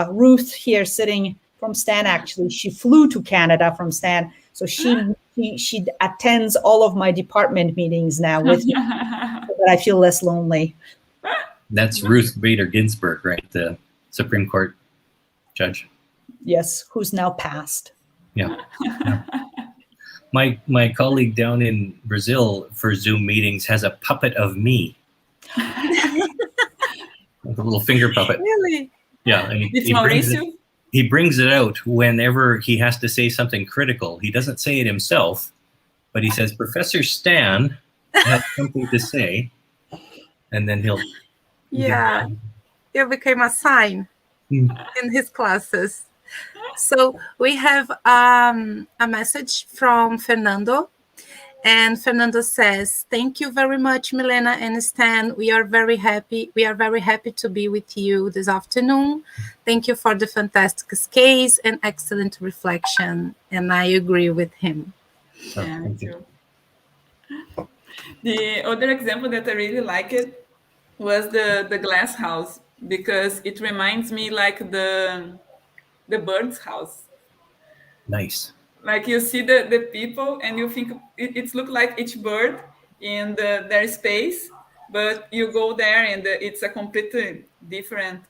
[SPEAKER 4] Ruth here sitting from Stan, actually. She flew to Canada from Stan. So she attends all of my department meetings now with me, so that I feel less lonely.
[SPEAKER 3] That's Ruth Bader Ginsburg, right? The Supreme Court judge.
[SPEAKER 4] Yes, who's now passed.
[SPEAKER 3] Yeah. My colleague down in Brazil for Zoom meetings has a puppet of me. Like a little finger puppet.
[SPEAKER 2] Really?
[SPEAKER 3] Yeah. And
[SPEAKER 1] It's
[SPEAKER 3] he brings it out whenever he has to say something critical. He doesn't say it himself, but he says, Professor Stan has something to say. And then he'll...
[SPEAKER 2] Yeah, it became a sign in his classes. So we have a message from Fernando, and Fernando says, "Thank you very much, Milena and Stan. We are very happy. We are very happy to be with you this afternoon. Thank you for the fantastic case and excellent reflection." And I agree with him.
[SPEAKER 1] Yeah, me too. The other example that I really like it was the glass house, because it reminds me like the bird's house.
[SPEAKER 3] Nice.
[SPEAKER 1] Like you see the people and you think it's look like each bird in their space, but you go there and it's a completely different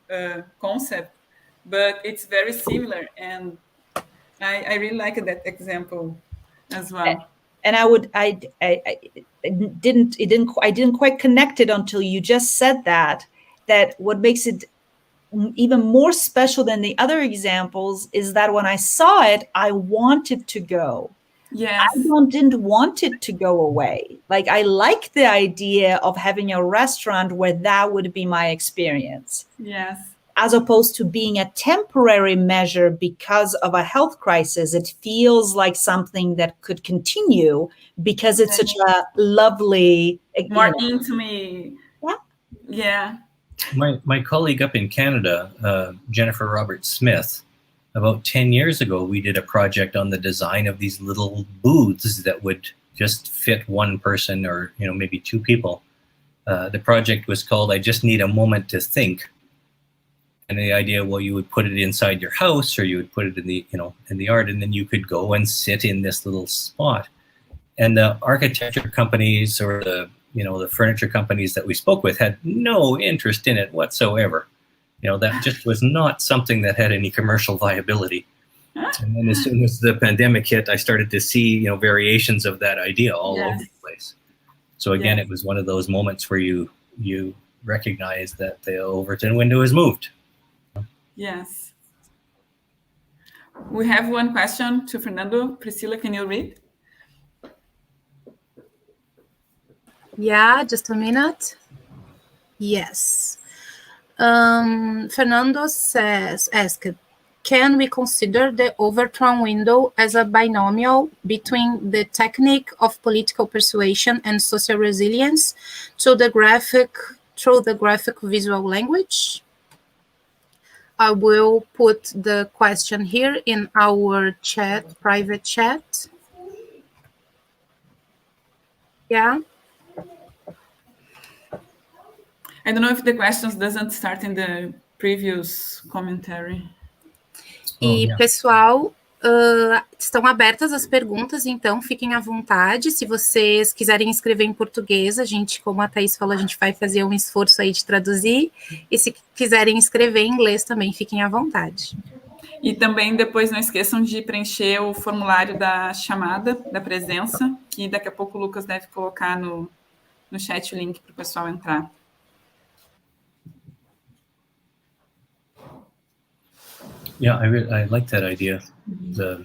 [SPEAKER 1] concept, but it's very similar. And I really like that example as well.
[SPEAKER 4] And I didn't quite connect it until you just said that what makes it even more special than the other examples is that when I saw it, I wanted to go.
[SPEAKER 1] Yes.
[SPEAKER 4] I didn't want it to go away. Like, I like the idea of having a restaurant where that would be my experience.
[SPEAKER 1] Yes.
[SPEAKER 4] As opposed to being a temporary measure because of a health crisis. It feels like something that could continue because it's such a lovely...
[SPEAKER 1] More intimate. Yeah.
[SPEAKER 3] My colleague up in Canada, Jennifer Roberts-Smith, about 10 years ago, we did a project on the design of these little booths that would just fit one person or maybe two people. The project was called I Just Need a Moment to Think. And the idea, well, you would put it inside your house or you would put it in the, in the art, and then you could go and sit in this little spot. And the architecture companies or the furniture companies that we spoke with had no interest in it whatsoever. That just was not something that had any commercial viability. And then as soon as the pandemic hit, I started to see, variations of that idea all over the place. So again, it was one of those moments where you recognize that the Overton window has moved.
[SPEAKER 1] Yes. We have one question to Fernando. Priscilla, can you read?
[SPEAKER 2] Yeah, just a minute. Yes. Fernando asked, can we consider the Overton window as a binomial between the technique of political persuasion and social resilience through the graphic visual language? I will put the question here in our chat, private chat. Yeah.
[SPEAKER 1] I don't know if the questions doesn't start in the previous commentary.
[SPEAKER 2] E, pessoal, estão abertas as perguntas, então fiquem à vontade. Se vocês quiserem escrever em português, a gente, como a Thaís falou, a gente vai fazer um esforço aí de traduzir. E se quiserem escrever em inglês também, fiquem à vontade.
[SPEAKER 1] E também depois não esqueçam de preencher o formulário da chamada, da presença, que daqui a pouco o Lucas deve colocar no chat o link para o pessoal entrar.
[SPEAKER 3] Yeah, I like that idea. The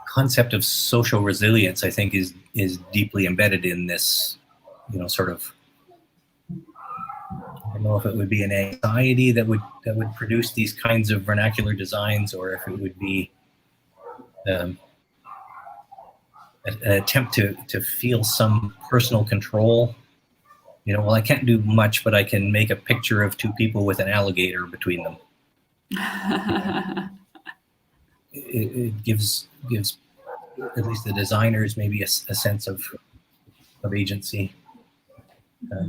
[SPEAKER 3] concept of social resilience, I think, is deeply embedded in this, sort of. I don't know if it would be an anxiety that would produce these kinds of vernacular designs, or if it would be an attempt to feel some personal control. Well, I can't do much, but I can make a picture of two people with an alligator between them. It gives at least the designers maybe a sense of agency,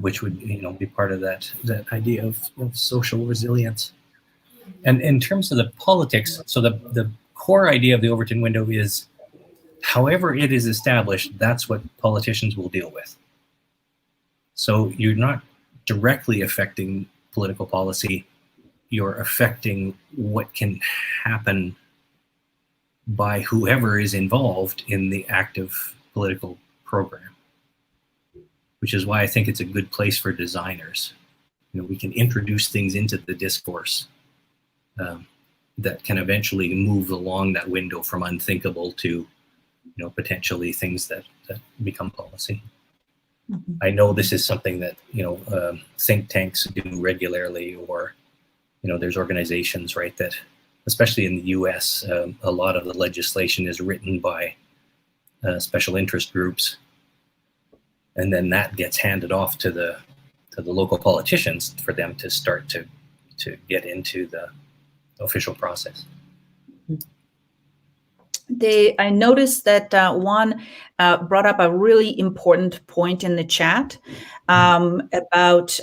[SPEAKER 3] which would be part of that idea of social resilience. And in terms of the politics, so the core idea of the Overton window is, however it is established, that's what politicians will deal with. So you're not directly affecting political policy, you're affecting what can happen by whoever is involved in the active political program, which is why I think it's a good place for designers. We can introduce things into the discourse that can eventually move along that window from unthinkable to, potentially things that become policy. Mm-hmm. I know this is something that, think tanks do regularly, or, there's organizations, right, that, especially in the US, a lot of the legislation is written by special interest groups. And then that gets handed off to the local politicians for them to start to get into the official process.
[SPEAKER 4] I noticed that one brought up a really important point in the chat about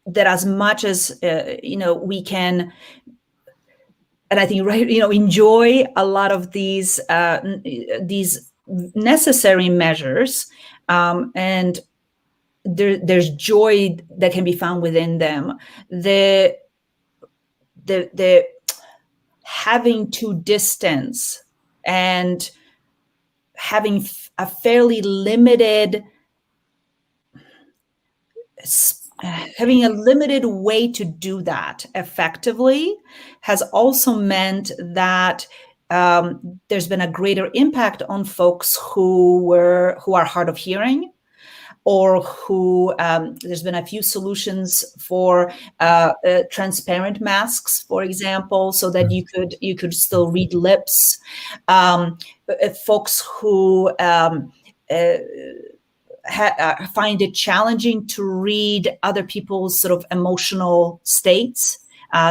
[SPEAKER 4] that as much as we can, and I think enjoy a lot of these necessary measures, and there's joy that can be found within them. The having to distance and having a fairly limited way to do that effectively has also meant that there's been a greater impact on folks who are hard of hearing, or who there's been a few solutions for transparent masks, for example, so that you could still read lips. Folks who find it challenging to read other people's sort of emotional states,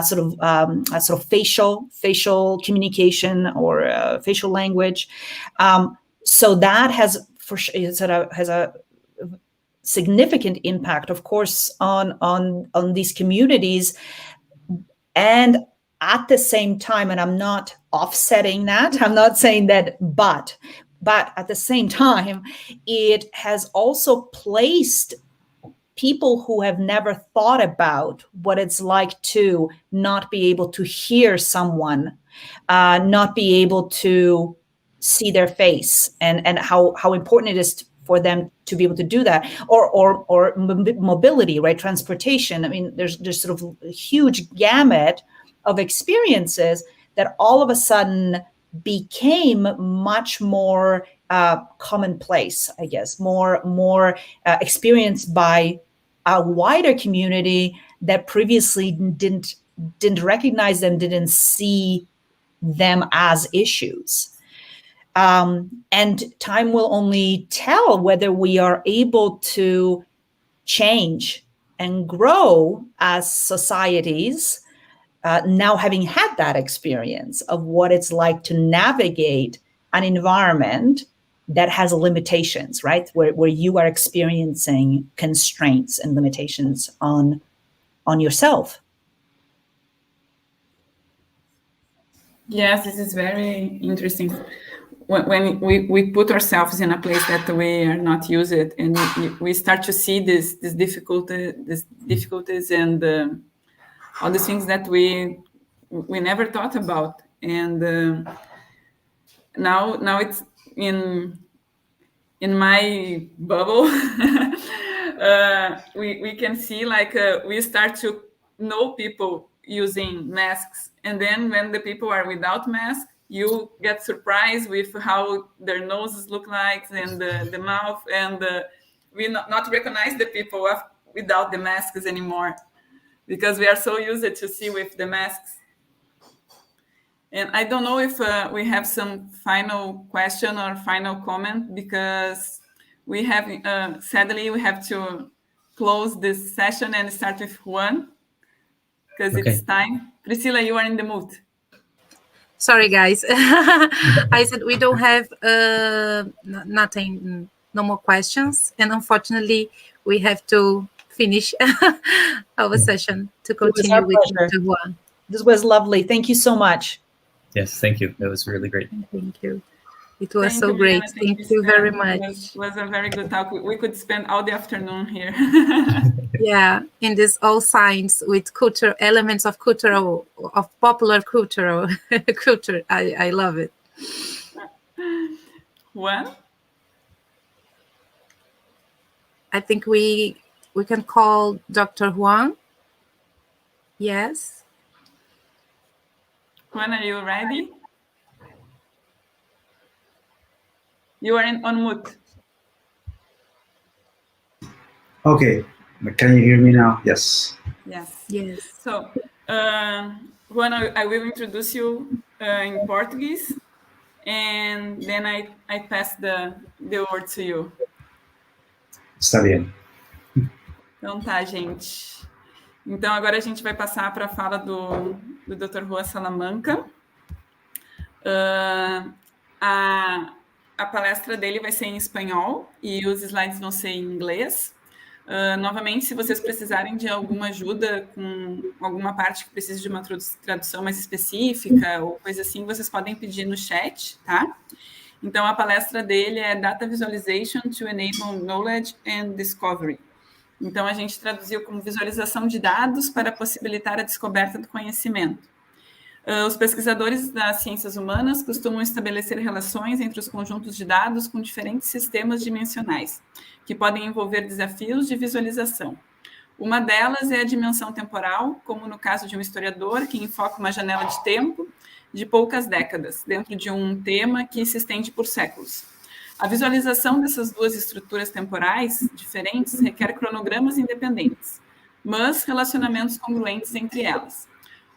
[SPEAKER 4] sort of facial communication or facial language. So that has a significant impact, of course, on these communities. And at the same time, and I'm not offsetting that, I'm not saying that, but But at the same time, it has also placed people who have never thought about what it's like to not be able to hear someone, not be able to see their face, and how important it is for them to be able to do that, or mobility, right? Transportation. I mean, there's sort of a huge gamut of experiences that all of a sudden became much more commonplace, I guess, more experienced by a wider community that previously didn't recognize them, didn't see them as issues. And time will only tell whether we are able to change and grow as societies, now having had that experience of what it's like to navigate an environment that has limitations, right? Where you are experiencing constraints and limitations on yourself.
[SPEAKER 1] Yes, this is very interesting. When we put ourselves in a place that we are not used to, and we start to see these difficulties and all the things that we never thought about, and now it's in my bubble. We can see we start to know people using masks, and then when the people are without masks, you get surprised with how their noses look like, and the mouth, and we not recognize the people without the masks anymore, because we are so used to see with the masks. And I don't know if we have some final question or final comment, because we have, sadly, we have to close this session and start with one, because It's time. Priscilla, you are in the mood.
[SPEAKER 2] Sorry, guys. I said we don't have nothing, no more questions. And unfortunately, we have to finish our session to continue with the one.
[SPEAKER 4] This was lovely. Thank you so much.
[SPEAKER 3] Yes, thank you. That was really great.
[SPEAKER 2] Thank you. It was so great. Thank you very much.
[SPEAKER 1] It was a very good talk. We could spend all the afternoon here.
[SPEAKER 2] Yeah, in this all science with culture, elements of cultural, of popular cultural culture. I love it.
[SPEAKER 1] Well,
[SPEAKER 2] I think we can call Dr. Juan. Yes.
[SPEAKER 1] Juan, are you ready? You are on mute.
[SPEAKER 5] Okay. Can you hear me now? Yes.
[SPEAKER 1] Yes.
[SPEAKER 2] Yes.
[SPEAKER 1] So, Juan, I will introduce you in Portuguese, and then I pass the word to you.
[SPEAKER 5] Está bem.
[SPEAKER 1] Então tá, gente. Então agora a gente vai passar para a fala do Dr. Juan Salamanca. A palestra dele vai ser em espanhol e os slides vão ser em inglês. Novamente, se vocês precisarem de alguma ajuda com alguma parte que precise de uma tradução mais específica ou coisa assim, vocês podem pedir no chat, tá? Então, a palestra dele é Data Visualization to Enable Knowledge and Discovery. Então, a gente traduziu como visualização de dados para possibilitar a descoberta do conhecimento. Os pesquisadores das ciências humanas costumam estabelecer relações entre os conjuntos de dados com diferentes sistemas dimensionais, que podem envolver desafios de visualização. Uma delas é a dimensão temporal, como no caso de um historiador que enfoca uma janela de tempo de poucas décadas, dentro de um tema que se estende por séculos. A visualização dessas duas estruturas temporais diferentes requer cronogramas independentes, mas relacionamentos congruentes entre elas.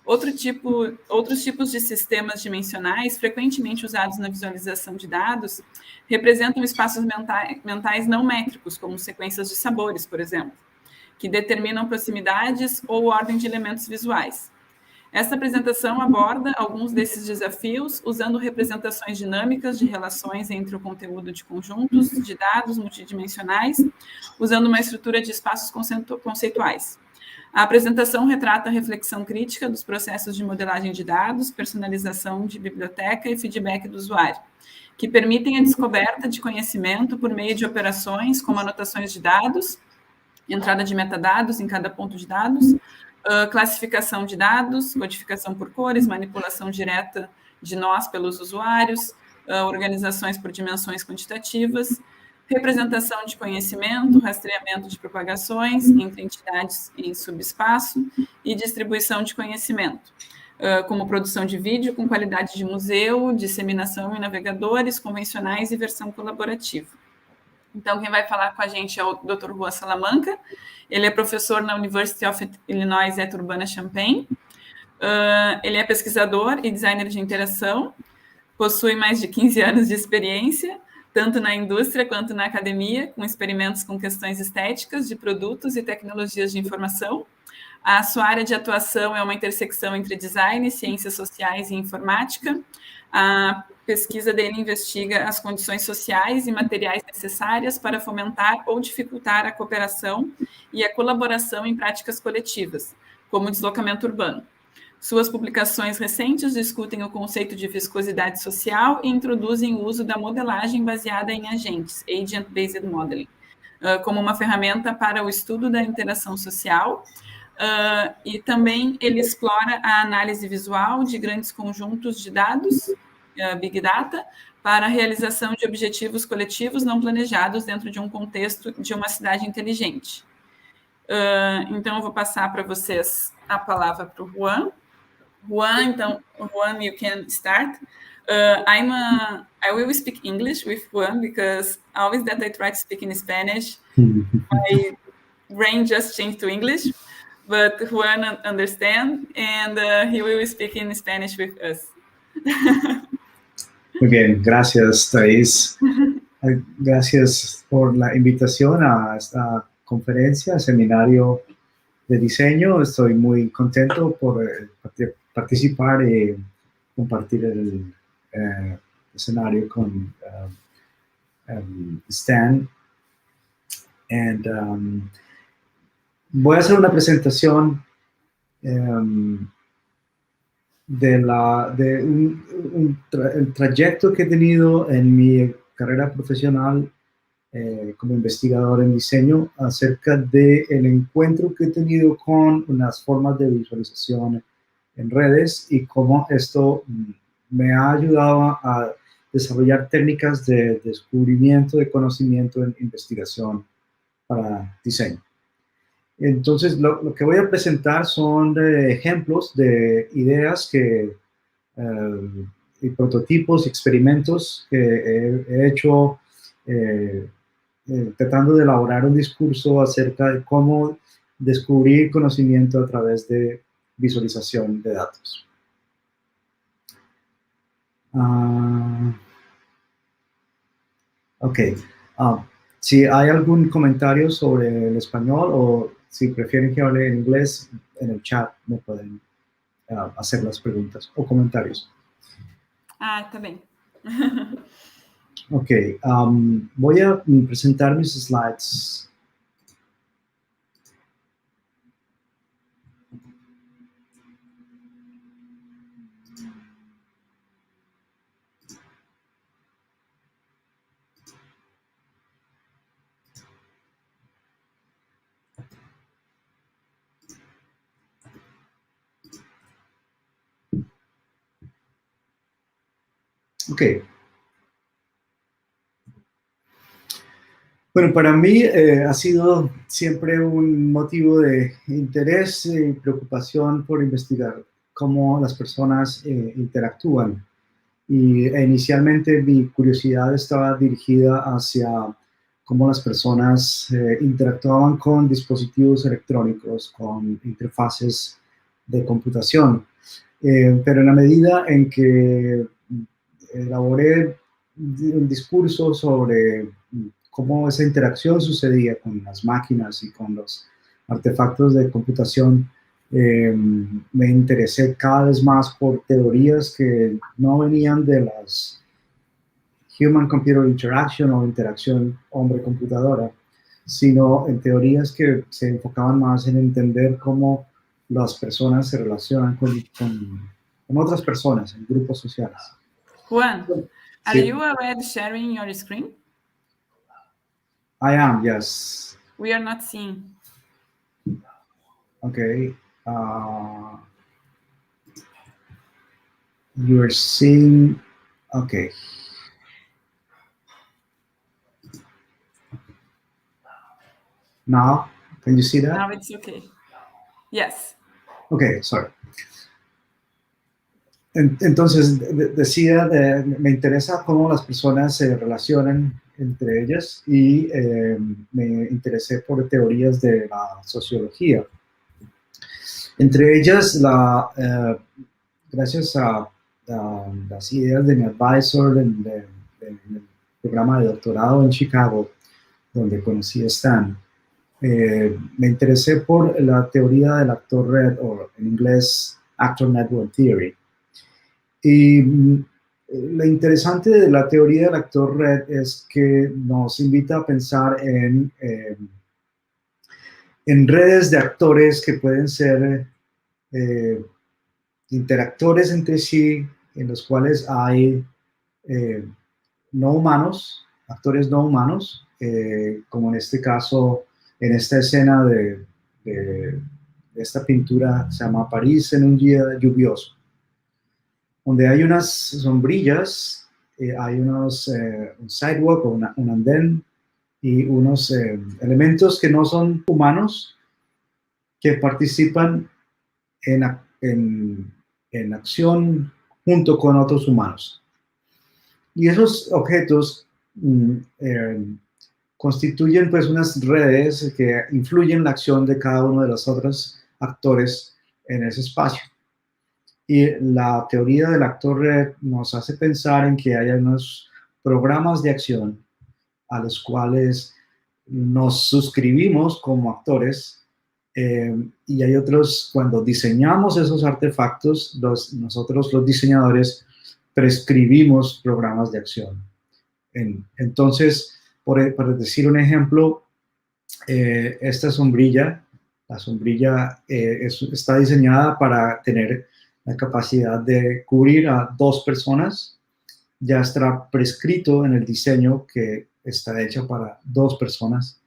[SPEAKER 1] Outros tipos de sistemas dimensionais, frequentemente usados na visualização de dados, representam espaços mentais não métricos, como sequências de sabores, por exemplo, que determinam proximidades ou ordem de elementos visuais. Esta apresentação aborda alguns desses desafios usando representações dinâmicas de relações entre o conteúdo de conjuntos de dados multidimensionais, usando uma estrutura de espaços conceituais. A apresentação retrata a reflexão crítica dos processos de modelagem de dados, personalização de biblioteca e feedback do usuário, que permitem a descoberta de conhecimento por meio de operações como anotações de dados, entrada de metadados em cada ponto de dados, classificação de dados, codificação por cores, manipulação direta de nós pelos usuários, organizações por dimensões quantitativas, representação de conhecimento, rastreamento de propagações entre entidades em subespaço e distribuição de conhecimento, como produção de vídeo com qualidade de museu, disseminação em navegadores convencionais e versão colaborativa. Então, quem vai falar com a gente é o Dr. Juan Salamanca. Ele é professor na University of Illinois at Urbana-Champaign. Ele é pesquisador e designer de interação, possui mais de 15 anos de experiência, tanto na indústria quanto na academia, com experimentos com questões estéticas de produtos e tecnologias de informação. A sua área de atuação é uma intersecção entre design, ciências sociais e informática. A pesquisa dele investiga as condições sociais e materiais necessárias para fomentar ou dificultar a cooperação e a colaboração em práticas coletivas, como o deslocamento urbano. Suas publicações recentes discutem o conceito de viscosidade social e introduzem o uso da modelagem baseada em agentes, Agent-Based Modeling, como uma ferramenta para o estudo da interação social, e também ele explora a análise visual de grandes conjuntos de dados, Big Data, para a realização de objetivos coletivos não planejados dentro de um contexto de uma cidade inteligente. Então, eu vou passar para vocês a palavra para o Juan. Juan, you can start. I will speak English with Juan because always that I try to speak in Spanish, my brain just changed to English, but Juan understands, and he will speak in Spanish with us.
[SPEAKER 5] Muy bien, gracias, Thais. Gracias por la invitación a esta conferencia, seminario de diseño. Estoy muy contento por participar y compartir el escenario con Stan. Voy a hacer una presentación el trayecto que he tenido en mi carrera profesional como investigador en diseño acerca del encuentro que he tenido con unas formas de visualización en redes y cómo esto me ha ayudado a desarrollar técnicas de descubrimiento de conocimiento en investigación para diseño. Entonces, lo que voy a presentar son ejemplos de ideas y prototipos, experimentos que he hecho tratando de elaborar un discurso acerca de cómo descubrir conocimiento a través de visualización de datos. Si hay algún comentario sobre el español o si prefieren que hable en inglés, en el chat me pueden hacer las preguntas o comentarios.
[SPEAKER 1] Tá bem.
[SPEAKER 5] Ok, voy a presentar mis slides. Ok. Bueno, para mí ha sido siempre un motivo de interés y preocupación por investigar cómo las personas interactúan. Inicialmente mi curiosidad estaba dirigida hacia cómo las personas interactuaban con dispositivos electrónicos, con interfaces de computación. Pero en la medida en que elaboré un discurso sobre cómo esa interacción sucedía con las máquinas y con los artefactos de computación, me interesé cada vez más por teorías que no venían de las Human-Computer Interaction o interacción hombre-computadora, sino en teorías que se enfocaban más en entender cómo las personas se relacionan con otras personas en grupos sociales.
[SPEAKER 1] Juan, Are you already sharing your screen?
[SPEAKER 5] I am, yes.
[SPEAKER 1] We are not seeing.
[SPEAKER 5] Okay. You're seeing, okay. Now, can you see that?
[SPEAKER 1] Now it's okay. Yes.
[SPEAKER 5] Okay, sorry. Entonces, decía, me interesa cómo las personas se relacionan entre ellas y me interesé por teorías de la sociología. Entre ellas, gracias a las ideas de mi advisor en el programa de doctorado en Chicago, donde conocí a Stan, me interesé por la teoría del actor red, o en inglés, Actor Network Theory. Y lo interesante de la teoría del actor red es que nos invita a pensar en redes de actores que pueden ser interactores entre sí, en los cuales hay no humanos, actores no humanos, como en este caso, en esta escena de esta pintura, se llama París en un día lluvioso, donde hay unas sombrillas, hay un sidewalk o un andén y unos elementos que no son humanos que participan en acción junto con otros humanos. Y esos objetos constituyen pues unas redes que influyen en la acción de cada uno de los otros actores en ese espacio. Y la teoría del actor red nos hace pensar en que hay unos programas de acción a los cuales nos suscribimos como actores, y hay otros, cuando diseñamos esos artefactos, nosotros los diseñadores prescribimos programas de acción. Entonces, para decir un ejemplo, esta sombrilla, la sombrilla está diseñada para tener la capacidad de cubrir a 2 personas. Ya está prescrito en el diseño que está hecha para 2 personas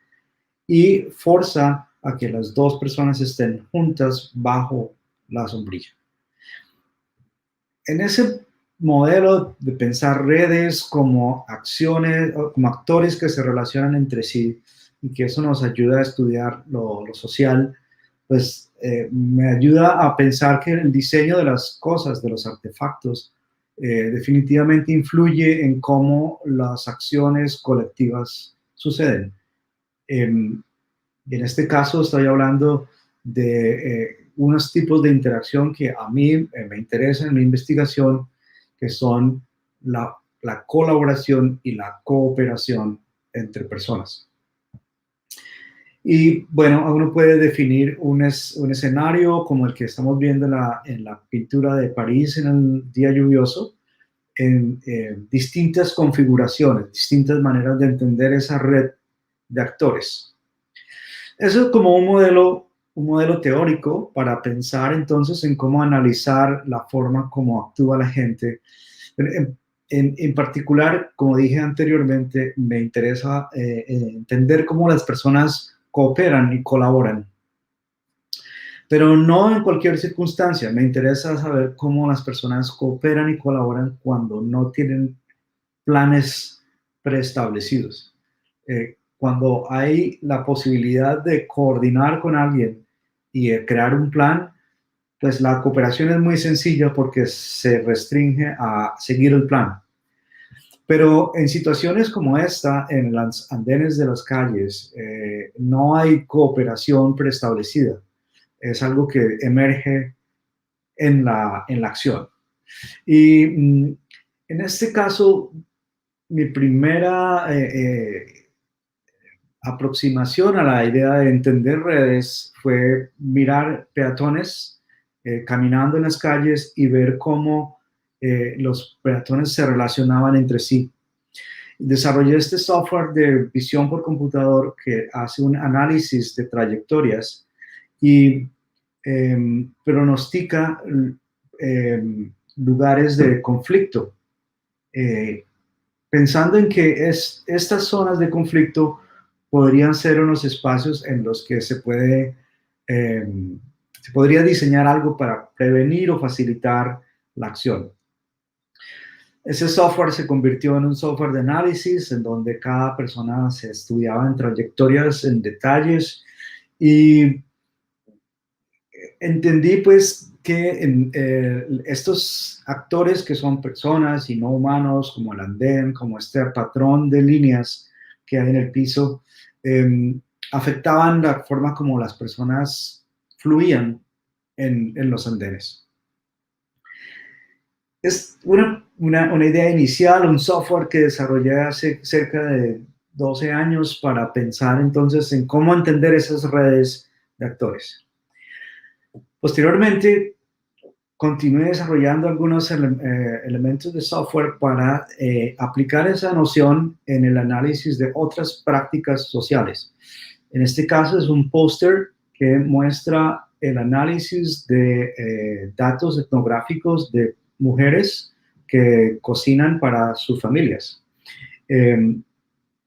[SPEAKER 5] y forza a que las 2 personas estén juntas bajo la sombrilla. En ese modelo de pensar redes como acciones, como actores que se relacionan entre sí, y que eso nos ayuda a estudiar lo social, pues me ayuda a pensar que el diseño de las cosas, de los artefactos, definitivamente influye en cómo las acciones colectivas suceden. En este caso estoy hablando de unos tipos de interacción que a mí me interesan en la investigación, que son la colaboración y la cooperación entre personas. Y bueno, uno puede definir un escenario como el que estamos viendo en la pintura de París en el día lluvioso, en distintas configuraciones, distintas maneras de entender esa red de actores. Eso es como un modelo teórico para pensar entonces en cómo analizar la forma como actúa la gente. En particular, como dije anteriormente, me interesa entender cómo las personas cooperan y colaboran. Pero no en cualquier circunstancia. Me interesa saber cómo las personas cooperan y colaboran cuando no tienen planes preestablecidos. Cuando hay la posibilidad de coordinar con alguien y crear un plan, pues la cooperación es muy sencilla porque se restringe a seguir el plan. Pero en situaciones como esta, en los andenes de las calles, no hay cooperación preestablecida. Es algo que emerge en la acción. Y en este caso, mi primera aproximación a la idea de entender redes fue mirar peatones caminando en las calles y ver cómo los peatones se relacionaban entre sí. Desarrollé este software de visión por computador que hace un análisis de trayectorias y pronostica lugares de conflicto pensando en que estas zonas de conflicto podrían ser unos espacios en los que se podría diseñar algo para prevenir o facilitar la acción. Ese software se convirtió en un software de análisis en donde cada persona se estudiaba en trayectorias, en detalles, y entendí pues que estos actores que son personas y no humanos, como el andén, como este patrón de líneas que hay en el piso, afectaban la forma como las personas fluían en los andenes. Es una idea inicial, un software que desarrollé hace cerca de 12 años para pensar entonces en cómo entender esas redes de actores. Posteriormente, continué desarrollando algunos elementos de software para aplicar esa noción en el análisis de otras prácticas sociales. En este caso es un póster que muestra el análisis de datos etnográficos de mujeres que cocinan para sus familias.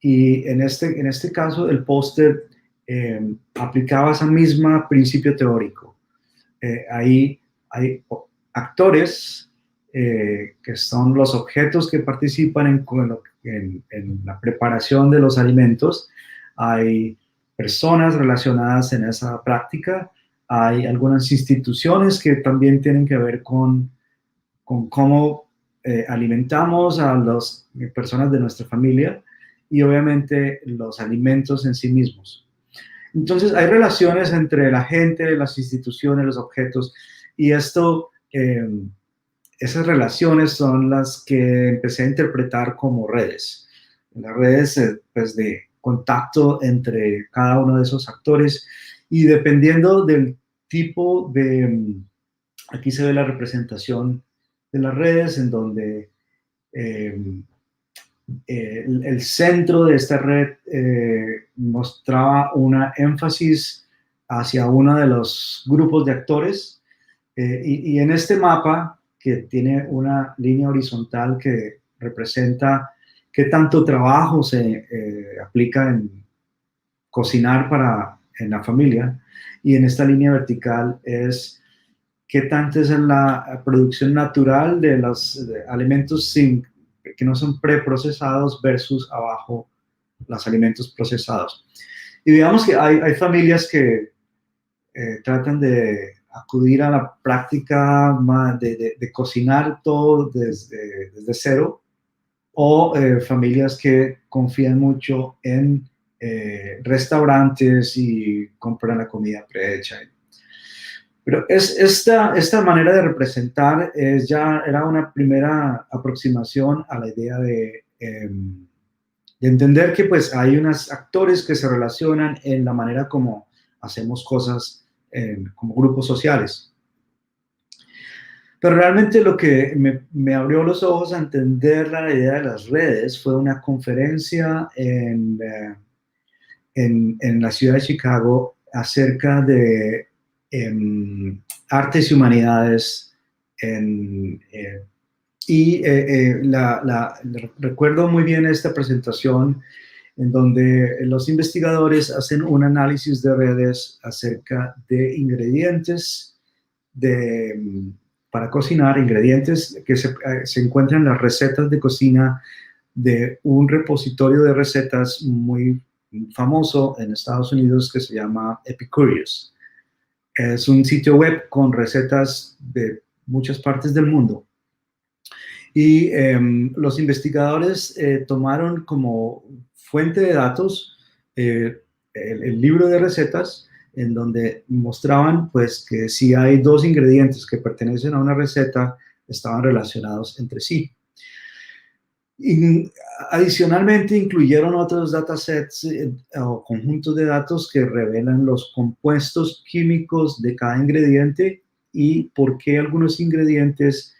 [SPEAKER 5] Y en este caso el póster aplicaba ese mismo principio teórico. Ahí hay actores que son los objetos que participan en la preparación de los alimentos. Hay personas relacionadas en esa práctica. Hay algunas instituciones que también tienen que ver con cómo alimentamos a las personas de nuestra familia y obviamente los alimentos en sí mismos. Entonces hay relaciones entre la gente, las instituciones, los objetos, y esas relaciones son las que empecé a interpretar como redes. Las redes pues, de contacto entre cada uno de esos actores, y dependiendo del tipo aquí se ve la representación de las redes, en donde el centro de esta red mostraba una énfasis hacia uno de los grupos de actores, y en este mapa, que tiene una línea horizontal que representa qué tanto trabajo se aplica en cocinar en la familia, y en esta línea vertical es qué tanto es en la producción natural de los alimentos que no son preprocesados versus abajo los alimentos procesados. Y digamos que hay familias que tratan de acudir a la práctica de cocinar todo desde cero, o familias que confían mucho en restaurantes y compran la comida prehecha. Pero esta manera de representar era una primera aproximación a la idea de entender que pues hay unos actores que se relacionan en la manera como hacemos cosas como grupos sociales. Pero realmente lo que me abrió los ojos a entender la idea de las redes fue una conferencia en la ciudad de Chicago acerca de artes y humanidades, recuerdo muy bien esta presentación en donde los investigadores hacen un análisis de redes acerca de ingredientes para cocinar, ingredientes que se encuentran en las recetas de cocina de un repositorio de recetas muy famoso en Estados Unidos que se llama Epicurious. Es un sitio web con recetas de muchas partes del mundo. Y los investigadores tomaron como fuente de datos el libro de recetas, en donde mostraban pues, que si hay dos ingredientes que pertenecen a una receta, estaban relacionados entre sí. Y adicionalmente incluyeron otros datasets o conjuntos de datos que revelan los compuestos químicos de cada ingrediente y por qué algunos ingredientes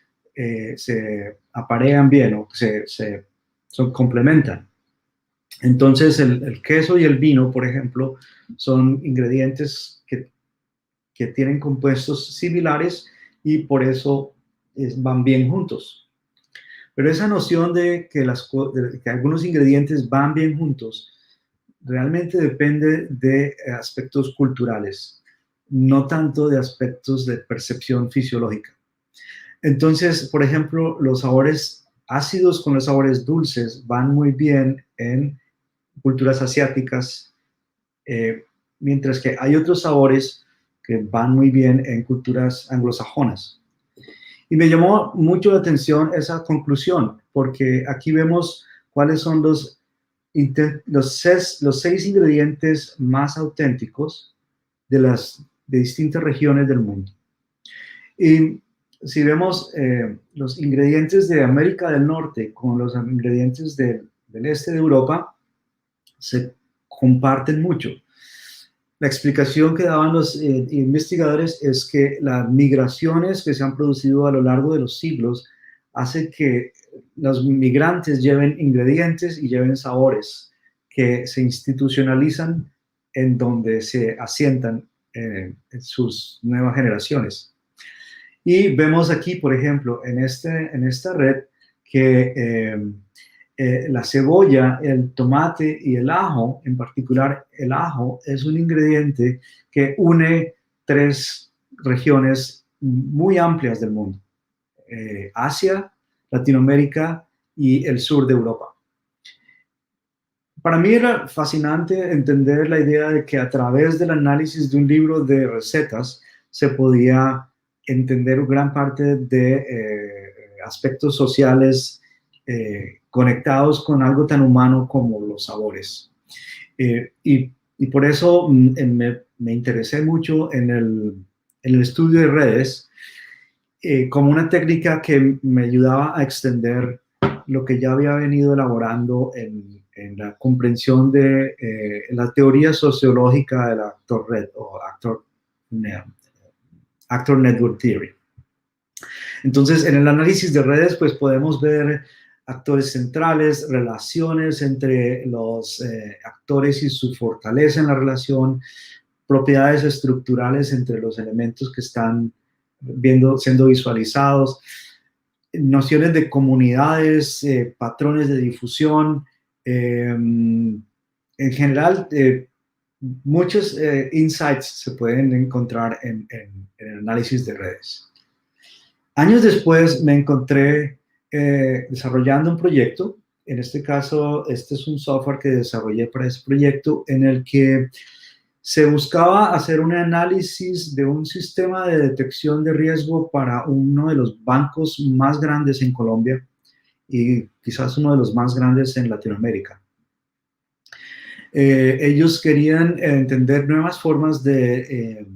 [SPEAKER 5] se aparean bien o se complementan. Entonces el queso y el vino, por ejemplo, son ingredientes que tienen compuestos similares y por eso van bien juntos. Pero esa noción de que, de que algunos ingredientes van bien juntos realmente depende de aspectos culturales, no tanto de aspectos de percepción fisiológica. Entonces, por ejemplo, los sabores ácidos con los sabores dulces van muy bien en culturas asiáticas, mientras que hay otros sabores que van muy bien en culturas anglosajonas. Y me llamó mucho la atención esa conclusión, porque aquí vemos cuáles son los 6 ingredientes más auténticos de distintas regiones del mundo. Y si vemos los ingredientes de América del Norte con los ingredientes del este de Europa, se comparten mucho. La explicación que daban los investigadores es que las migraciones que se han producido a lo largo de los siglos hace que los migrantes lleven ingredientes y lleven sabores que se institucionalizan en donde se asientan en sus nuevas generaciones. Y vemos aquí, por ejemplo, en esta red que la cebolla, el tomate y el ajo, en particular el ajo, es un ingrediente que une 3 regiones muy amplias del mundo: Asia, Latinoamérica y el sur de Europa. Para mí era fascinante entender la idea de que a través del análisis de un libro de recetas se podía entender gran parte de aspectos sociales conectados con algo tan humano como los sabores. Y por eso me interesé mucho en el estudio de redes como una técnica que me ayudaba a extender lo que ya había venido elaborando en la comprensión de la teoría sociológica del actor red o actor network theory. Entonces, en el análisis de redes, pues podemos ver actores centrales, relaciones entre los actores y su fortaleza en la relación, propiedades estructurales entre los elementos que están siendo visualizados, nociones de comunidades, patrones de difusión, en general, muchos insights se pueden encontrar en el análisis de redes. Años después me encontré desarrollando un proyecto. En este caso, este es un software que desarrollé para ese proyecto en el que se buscaba hacer un análisis de un sistema de detección de riesgo para uno de los bancos más grandes en Colombia y quizás uno de los más grandes en Latinoamérica. Ellos querían entender nuevas formas de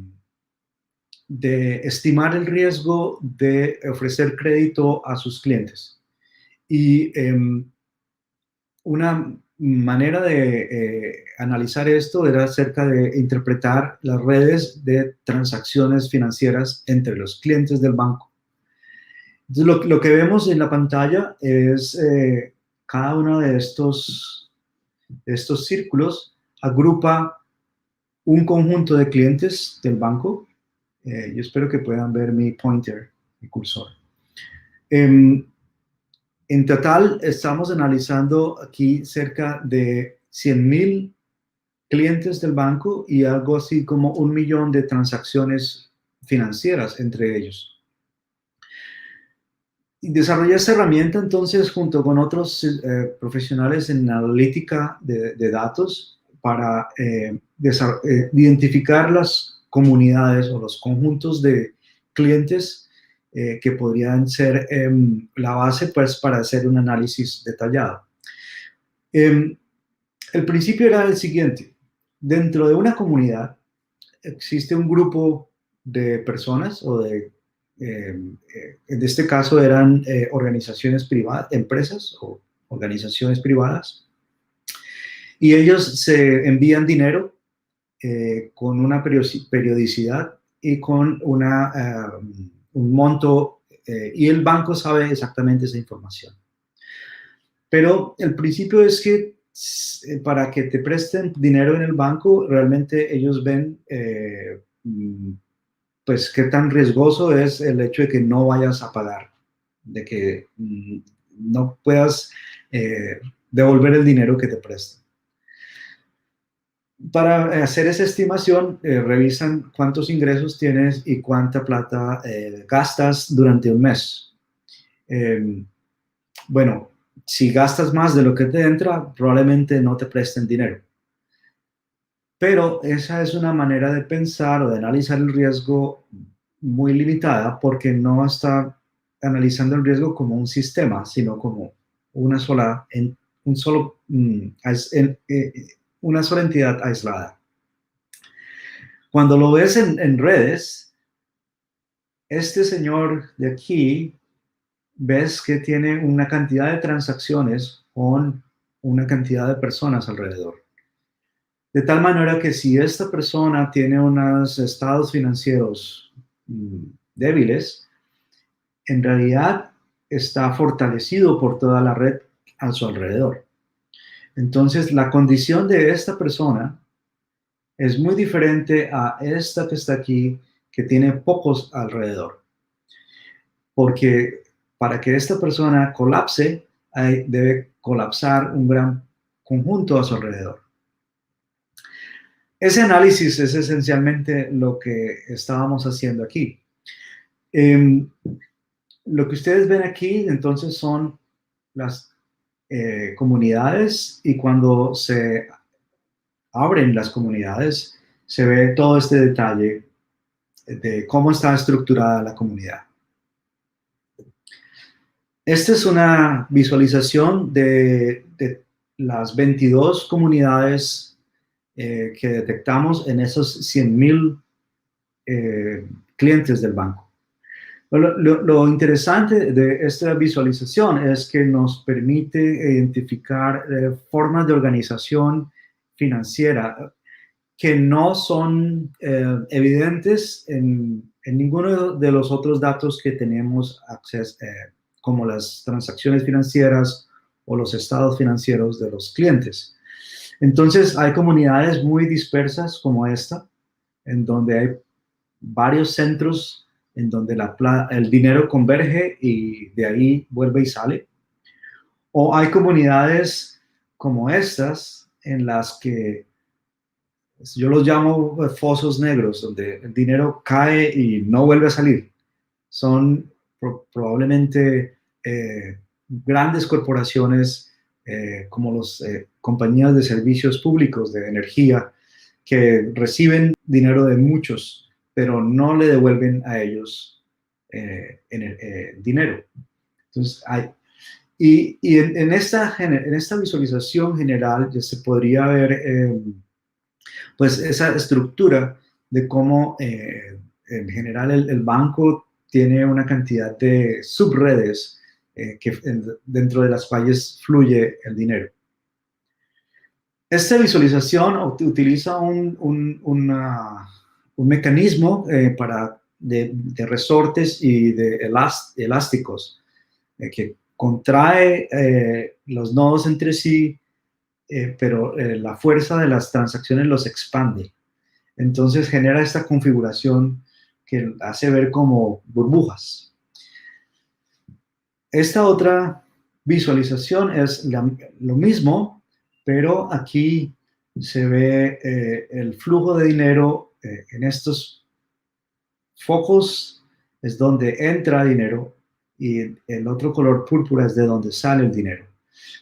[SPEAKER 5] estimar el riesgo de ofrecer crédito a sus clientes. Y una manera de analizar esto era acerca de interpretar las redes de transacciones financieras entre los clientes del banco. Entonces, lo que vemos en la pantalla es cada uno de estos círculos agrupa un conjunto de clientes del banco. Yo espero que puedan ver mi pointer, mi cursor. En total, estamos analizando aquí cerca de 100,000 clientes del banco y algo así como 1 millón de transacciones financieras entre ellos. Y desarrollé esta herramienta entonces junto con otros profesionales en analítica de datos para identificar las comunidades o los conjuntos de clientes que podrían ser la base pues, para hacer un análisis detallado. El principio era el siguiente: dentro de una comunidad existe un grupo de personas o en este caso eran organizaciones privadas, empresas o organizaciones privadas, y ellos se envían dinero con una periodicidad y con un monto, y el banco sabe exactamente esa información. Pero el principio es que para que te presten dinero en el banco, realmente ellos ven pues qué tan riesgoso es el hecho de que no vayas a pagar, de que no puedas devolver el dinero que te prestan. Para hacer esa estimación, revisan cuántos ingresos tienes y cuánta plata gastas durante un mes. Bueno, si gastas más de lo que te entra, probablemente no te presten dinero. Pero esa es una manera de pensar o de analizar el riesgo muy limitada, porque no está analizando el riesgo como un sistema, sino como una sola entidad aislada. Cuando lo ves en redes, este señor de aquí, ves que tiene una cantidad de transacciones con una cantidad de personas alrededor. De tal manera que si esta persona tiene unos estados financieros débiles, en realidad está fortalecido por toda la red a su alrededor. Entonces, la condición de esta persona es muy diferente a esta que está aquí, que tiene pocos alrededor. Porque para que esta persona colapse, debe colapsar un gran conjunto a su alrededor. Ese análisis es esencialmente lo que estábamos haciendo aquí. Lo que ustedes ven aquí, entonces, son las comunidades, y cuando se abren las comunidades, se ve todo este detalle de cómo está estructurada la comunidad. Esta es una visualización de las 22 comunidades que detectamos en esos 100,000 clientes del banco. Lo interesante de esta visualización es que nos permite identificar formas de organización financiera que no son evidentes en ninguno de los otros datos que tenemos acceso, como las transacciones financieras o los estados financieros de los clientes. Entonces, hay comunidades muy dispersas como esta, en donde hay varios centros en donde el dinero converge y de ahí vuelve y sale. O hay comunidades como estas, en las que yo los llamo fosos negros, donde el dinero cae y no vuelve a salir. Son probablemente grandes corporaciones como las compañías de servicios públicos de energía, que reciben dinero de muchos, pero no le devuelven a ellos dinero. Entonces, en esta visualización general ya se podría ver pues esa estructura de cómo en general el banco tiene una cantidad de subredes dentro de las cuales fluye el dinero. Esta visualización utiliza un mecanismo de resortes y de elásticos que contrae los nodos entre sí, pero la fuerza de las transacciones los expande. Entonces genera esta configuración que hace ver como burbujas. Esta otra visualización es lo mismo, pero aquí se ve el flujo de dinero en estos focos, es donde entra dinero, y el otro color púrpura es de donde sale el dinero.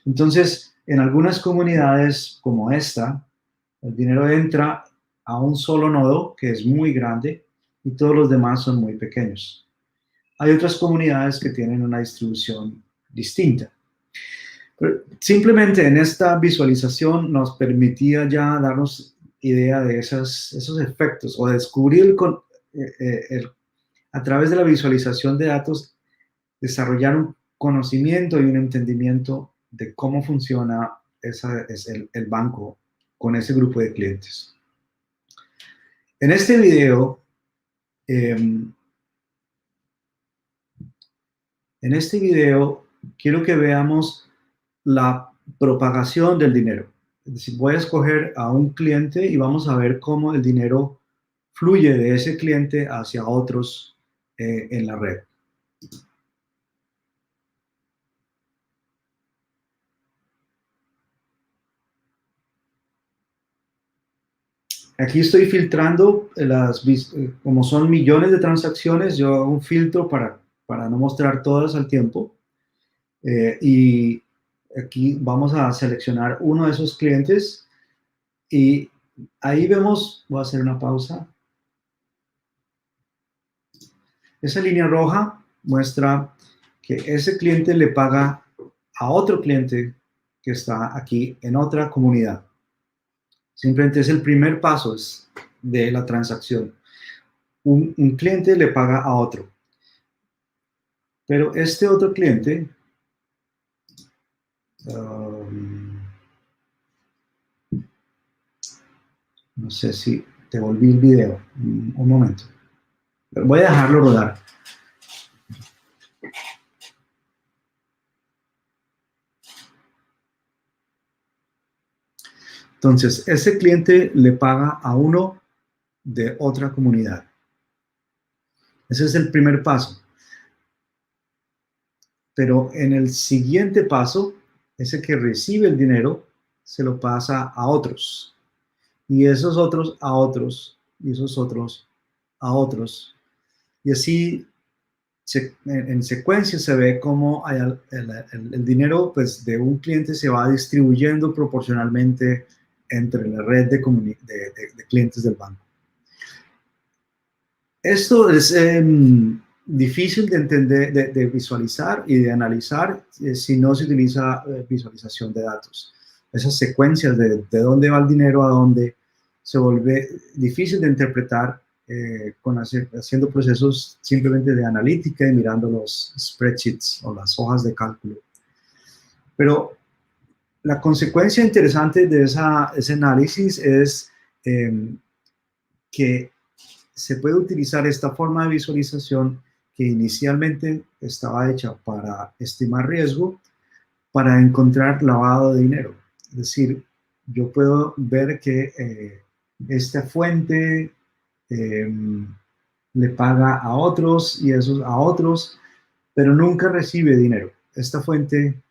[SPEAKER 5] Entonces, en algunas comunidades como esta, el dinero entra a un solo nodo que es muy grande y todos los demás son muy pequeños. Hay otras comunidades que tienen una distribución distinta. Pero simplemente en esta visualización nos permitía ya darnos idea de esos efectos, o descubrir a través de la visualización de datos, desarrollar un conocimiento y un entendimiento de cómo funciona el banco con ese grupo de clientes. En este video, quiero que veamos la propagación del dinero. Es decir, voy a escoger a un cliente y vamos a ver cómo el dinero fluye de ese cliente hacia otros en la red. Aquí estoy filtrando como son millones de transacciones, yo hago un filtro para no mostrar todas al tiempo. Y aquí vamos a seleccionar uno de esos clientes y ahí vemos, voy a hacer una pausa. Esa línea roja muestra que ese cliente le paga a otro cliente que está aquí en otra comunidad. Simplemente es el primer paso de la transacción. Un cliente le paga a otro. Pero este otro cliente, no sé si te volví el video, un momento. Pero voy a dejarlo rodar. Entonces, ese cliente le paga a uno de otra comunidad. Ese es el primer paso. Pero en el siguiente paso, ese que recibe el dinero, se lo pasa a otros. Y esos otros a otros, y esos otros a otros. Y así, en secuencia, se ve cómo el dinero pues, de un cliente se va distribuyendo proporcionalmente entre la red de clientes del banco. Esto es difícil de entender, de visualizar y de analizar si no se utiliza visualización de datos. Esas secuencias de dónde va el dinero a dónde se vuelve difícil de interpretar haciendo procesos simplemente de analítica y mirando los spreadsheets o las hojas de cálculo. Pero la consecuencia interesante de ese análisis es que se puede utilizar esta forma de visualización que inicialmente estaba hecha para estimar riesgo, para encontrar lavado de dinero. Es decir, yo puedo ver que esta fuente le paga a otros y esos a otros, pero nunca recibe dinero. Esta fuente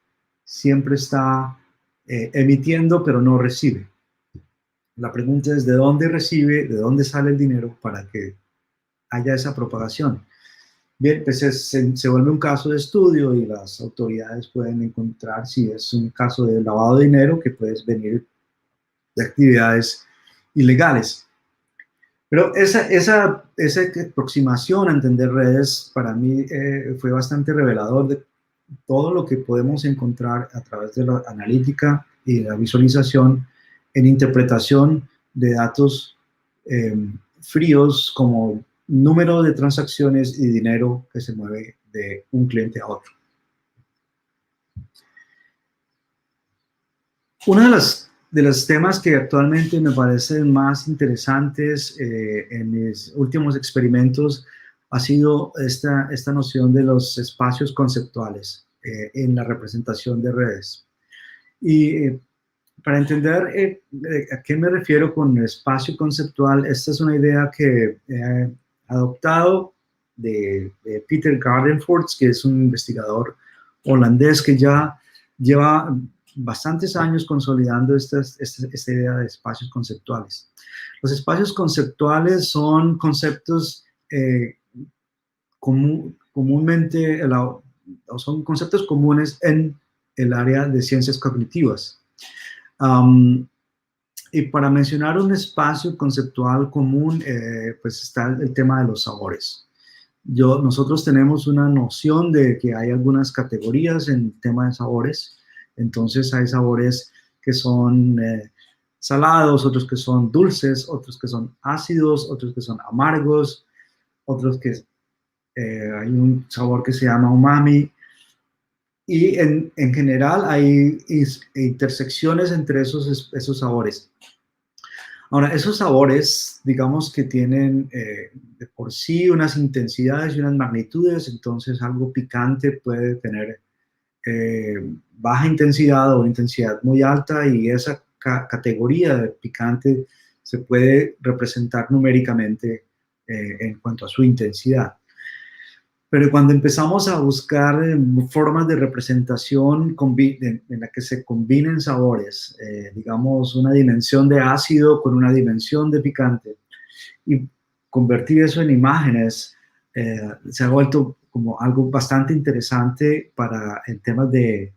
[SPEAKER 5] siempre está emitiendo, pero no recibe. La pregunta es, ¿de dónde recibe, de dónde sale el dinero para que haya esa propagación? Bien, pues se vuelve un caso de estudio y las autoridades pueden encontrar si es un caso de lavado de dinero que puede venir de actividades ilegales. Pero esa aproximación a entender redes para mí fue bastante revelador de todo lo que podemos encontrar a través de la analítica y la visualización en interpretación de datos fríos como número de transacciones y dinero que se mueve de un cliente a otro. Una de los temas que actualmente me parecen más interesantes en mis últimos experimentos ha sido esta noción de los espacios conceptuales en la representación de redes. Y para entender a qué me refiero con espacio conceptual, esta es una idea que he adoptado de Peter Gardenford, que es un investigador holandés que ya lleva bastantes años consolidando esta idea de espacios conceptuales. Los espacios conceptuales son conceptos comúnmente, son conceptos comunes en el área de ciencias cognitivas. Y para mencionar un espacio conceptual común, pues está el tema de los sabores. Nosotros tenemos una noción de que hay algunas categorías en el tema de sabores. Entonces hay sabores que son salados, otros que son dulces, otros que son ácidos, otros que son amargos, otros que hay un sabor que se llama umami. Y en general hay intersecciones entre esos sabores. Ahora, esos sabores, digamos que tienen de por sí unas intensidades y unas magnitudes, entonces algo picante puede tener baja intensidad o una intensidad muy alta y esa categoría de picante se puede representar numéricamente en cuanto a su intensidad. Pero cuando empezamos a buscar formas de representación en la que se combinen sabores, digamos una dimensión de ácido con una dimensión de picante, y convertir eso en imágenes, se ha vuelto como algo bastante interesante en temas de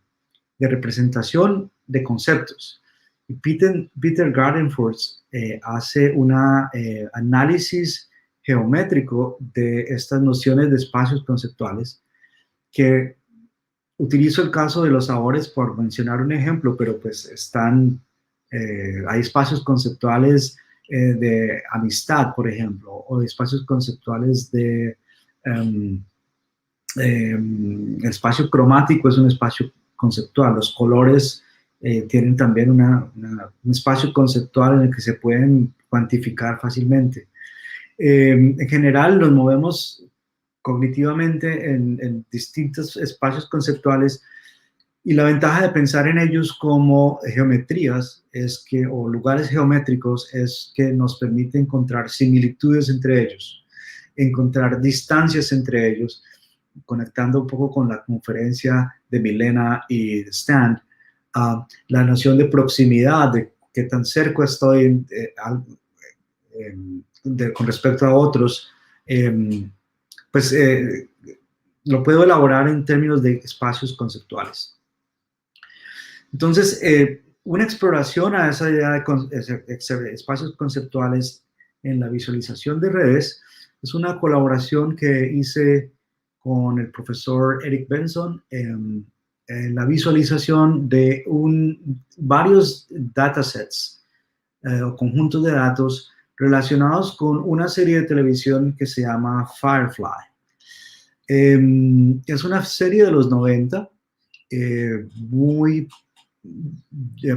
[SPEAKER 5] representación de conceptos. Y Peter Gardenford hace un análisis geométrico de estas nociones de espacios conceptuales, que utilizo el caso de los sabores por mencionar un ejemplo, pero pues hay espacios conceptuales de amistad, por ejemplo, o de espacios conceptuales de el espacio cromático es un espacio conceptual. Los colores tienen también un espacio conceptual en el que se pueden cuantificar fácilmente. En general nos movemos cognitivamente en distintos espacios conceptuales, y la ventaja de pensar en ellos como geometrías o lugares geométricos es que nos permite encontrar similitudes entre ellos, encontrar distancias entre ellos, conectando un poco con la conferencia de Milena y de Stan, la noción de proximidad, de qué tan cerca estoy con respecto a otros, lo puedo elaborar en términos de espacios conceptuales. Entonces, una exploración a esa idea de espacios conceptuales en la visualización de redes es una colaboración que hice con el profesor Eric Benson en la visualización de varios datasets o conjuntos de datos relacionados con una serie de televisión que se llama Firefly. Es una serie de los 90,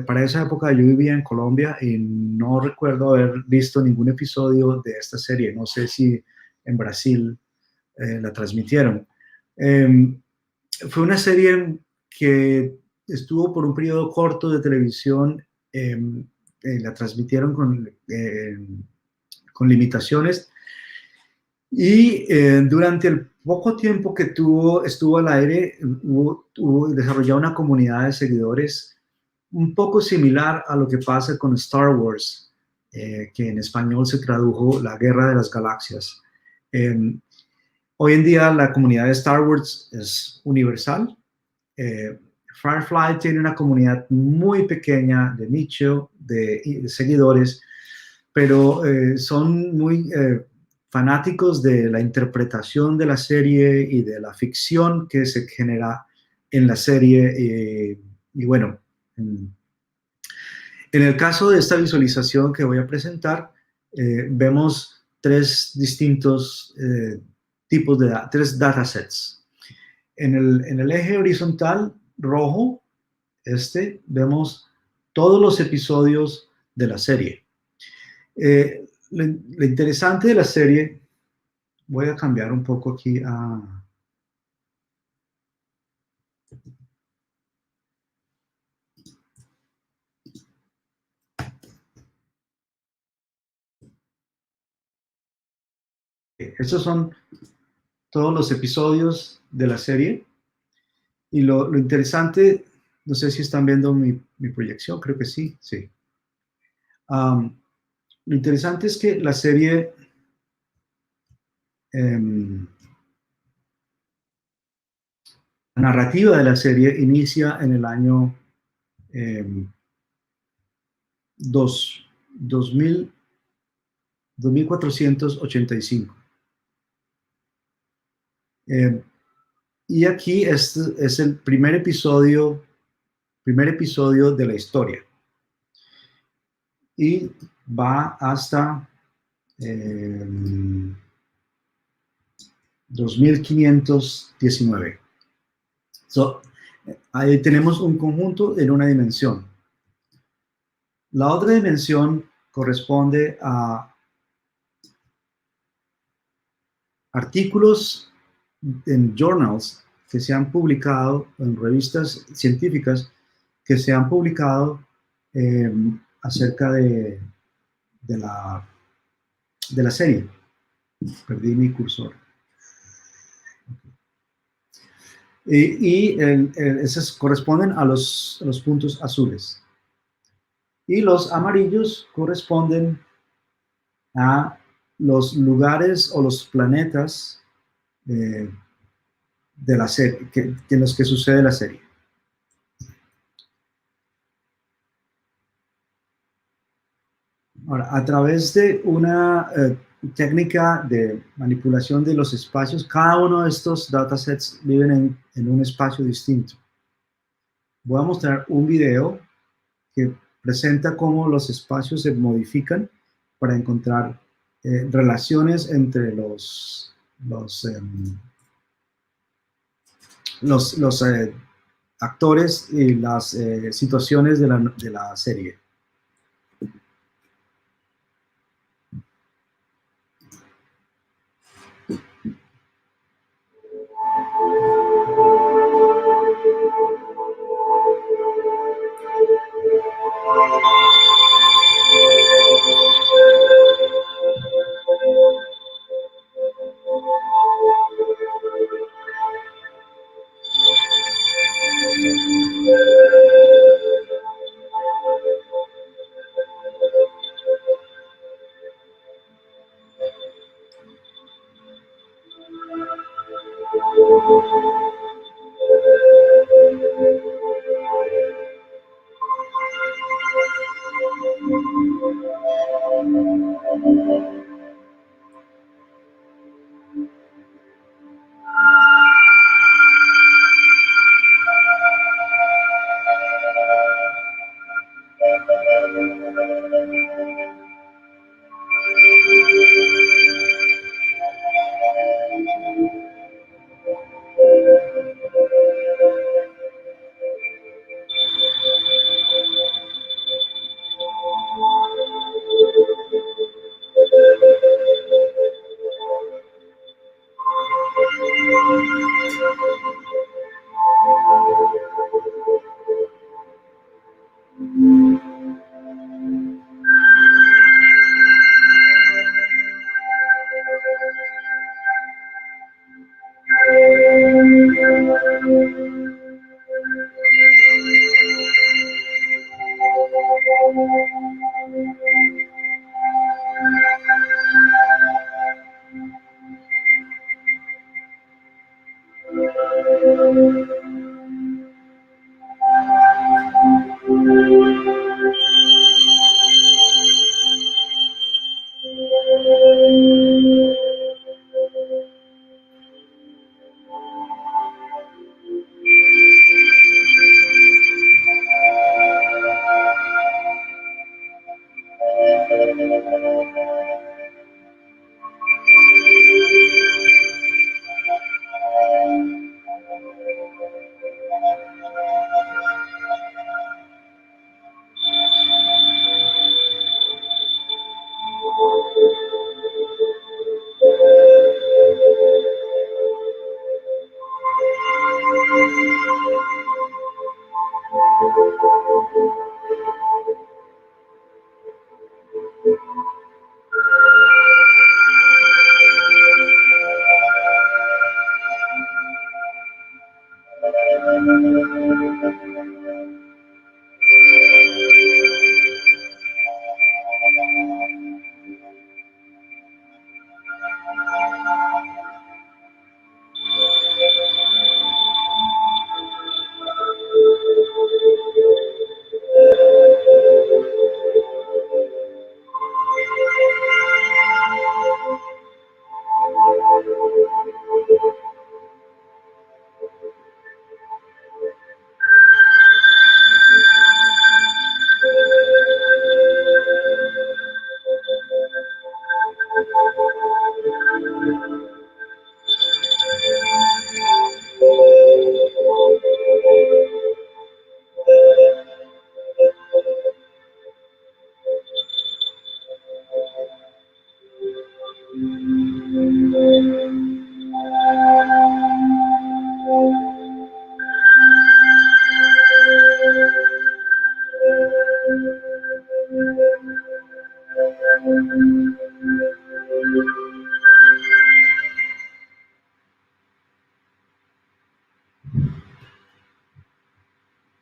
[SPEAKER 5] para esa época yo vivía en Colombia y no recuerdo haber visto ningún episodio de esta serie. No sé si en Brasil la transmitieron. Fue una serie que estuvo por un periodo corto de televisión, la transmitieron con limitaciones, y durante el poco tiempo que estuvo al aire, desarrolló una comunidad de seguidores un poco similar a lo que pasa con Star Wars, que en español se tradujo La Guerra de las Galaxias. Hoy en día la comunidad de Star Wars es universal. Firefly tiene una comunidad muy pequeña de nicho de seguidores, pero son muy fanáticos de la interpretación de la serie y de la ficción que se genera en la serie. Y bueno, en el caso de esta visualización que voy a presentar, vemos tres distintos tipos tres datasets. En el eje horizontal rojo, vemos todos los episodios de la serie. Lo interesante de la serie, voy a cambiar un poco aquí estos son todos los episodios de la serie, y lo interesante, no sé si están viendo mi proyección, creo que sí. Lo interesante es que la serie la narrativa de la serie inicia en el año 2485. Y aquí es el primer episodio de la historia. Y va hasta 2519. Ahí tenemos un conjunto en una dimensión. La otra dimensión corresponde a artículos en journals que se han publicado, en revistas científicas que se han publicado acerca de la serie. Perdí mi cursor. Esos corresponden a los puntos azules. Y los amarillos corresponden a los lugares o los planetas de la serie, en los que sucede la serie. Ahora, a través de una técnica de manipulación de los espacios, cada uno de estos datasets viven en un espacio distinto. Voy a mostrar un video que presenta cómo los espacios se modifican para encontrar relaciones entre los actores y las situaciones de la serie.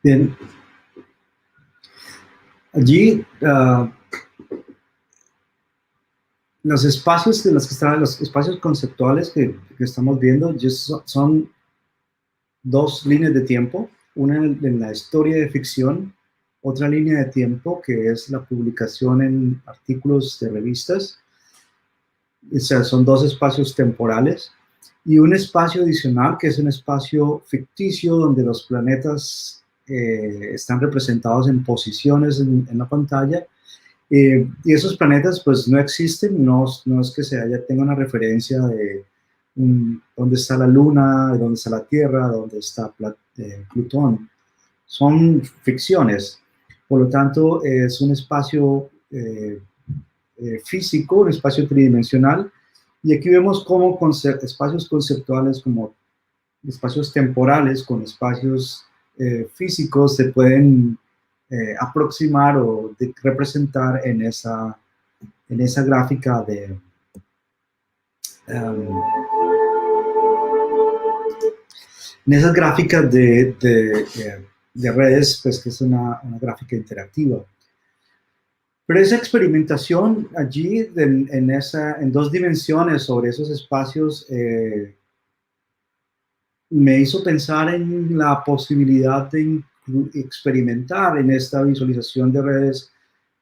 [SPEAKER 5] Bien. Allí, los espacios de los que están, los espacios conceptuales que estamos viendo son dos líneas de tiempo, una en la historia de ficción, otra línea de tiempo que es la publicación en artículos de revistas. O sea, son dos espacios temporales, y un espacio adicional que es un espacio ficticio donde los planetas están representados en posiciones en la pantalla, y esos planetas pues no existen, no es que tenga una referencia de dónde está la Luna, de dónde está la Tierra, dónde está Plutón. Son ficciones, por lo tanto es un espacio físico, un espacio tridimensional, y aquí vemos cómo espacios conceptuales como espacios temporales con espacios físicos se pueden aproximar o representar en esa gráfica de en esas gráficas de redes, pues que es una gráfica interactiva. Pero esa experimentación allí en dos dimensiones sobre esos espacios me hizo pensar en la posibilidad de experimentar en esta visualización de redes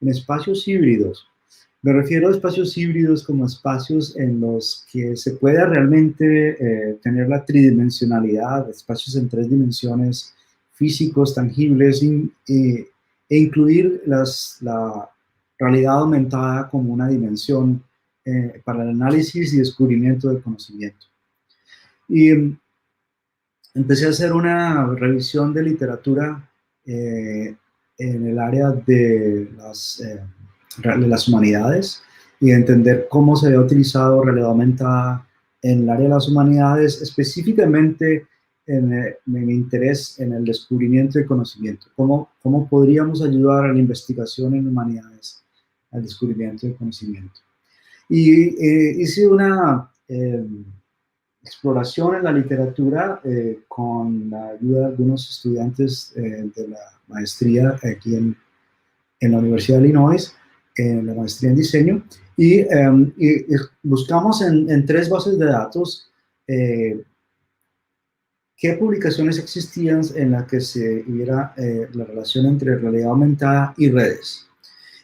[SPEAKER 5] en espacios híbridos. Me refiero a espacios híbridos como espacios en los que se pueda realmente tener la tridimensionalidad, espacios en 3 dimensiones, físicos, tangibles, e incluir la realidad aumentada como una dimensión para el análisis y descubrimiento del conocimiento. Y empecé a hacer una revisión de literatura en el área de las humanidades y entender cómo se había utilizado realidad aumentada en el área de las humanidades, específicamente en mi interés en el descubrimiento del conocimiento. ¿Cómo podríamos ayudar a la investigación en humanidades al descubrimiento del conocimiento? Y hice una exploración en la literatura con la ayuda de algunos estudiantes de la maestría aquí en la Universidad de Illinois, en la maestría en diseño, y buscamos en 3 bases de datos qué publicaciones existían en las que se viera la relación entre realidad aumentada y redes.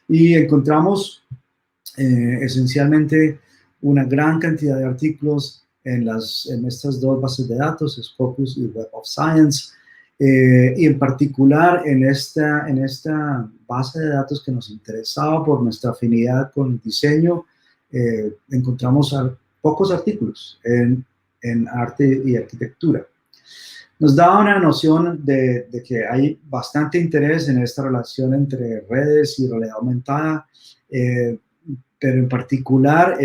[SPEAKER 5] Y encontramos esencialmente una gran cantidad de artículos en estas 2 bases de datos, Scopus y Web of Science, y en particular en esta base de datos que nos interesaba por nuestra afinidad con el diseño, encontramos pocos artículos en arte y arquitectura. Nos da una noción de que hay bastante interés en esta relación entre redes y realidad aumentada, pero en particular,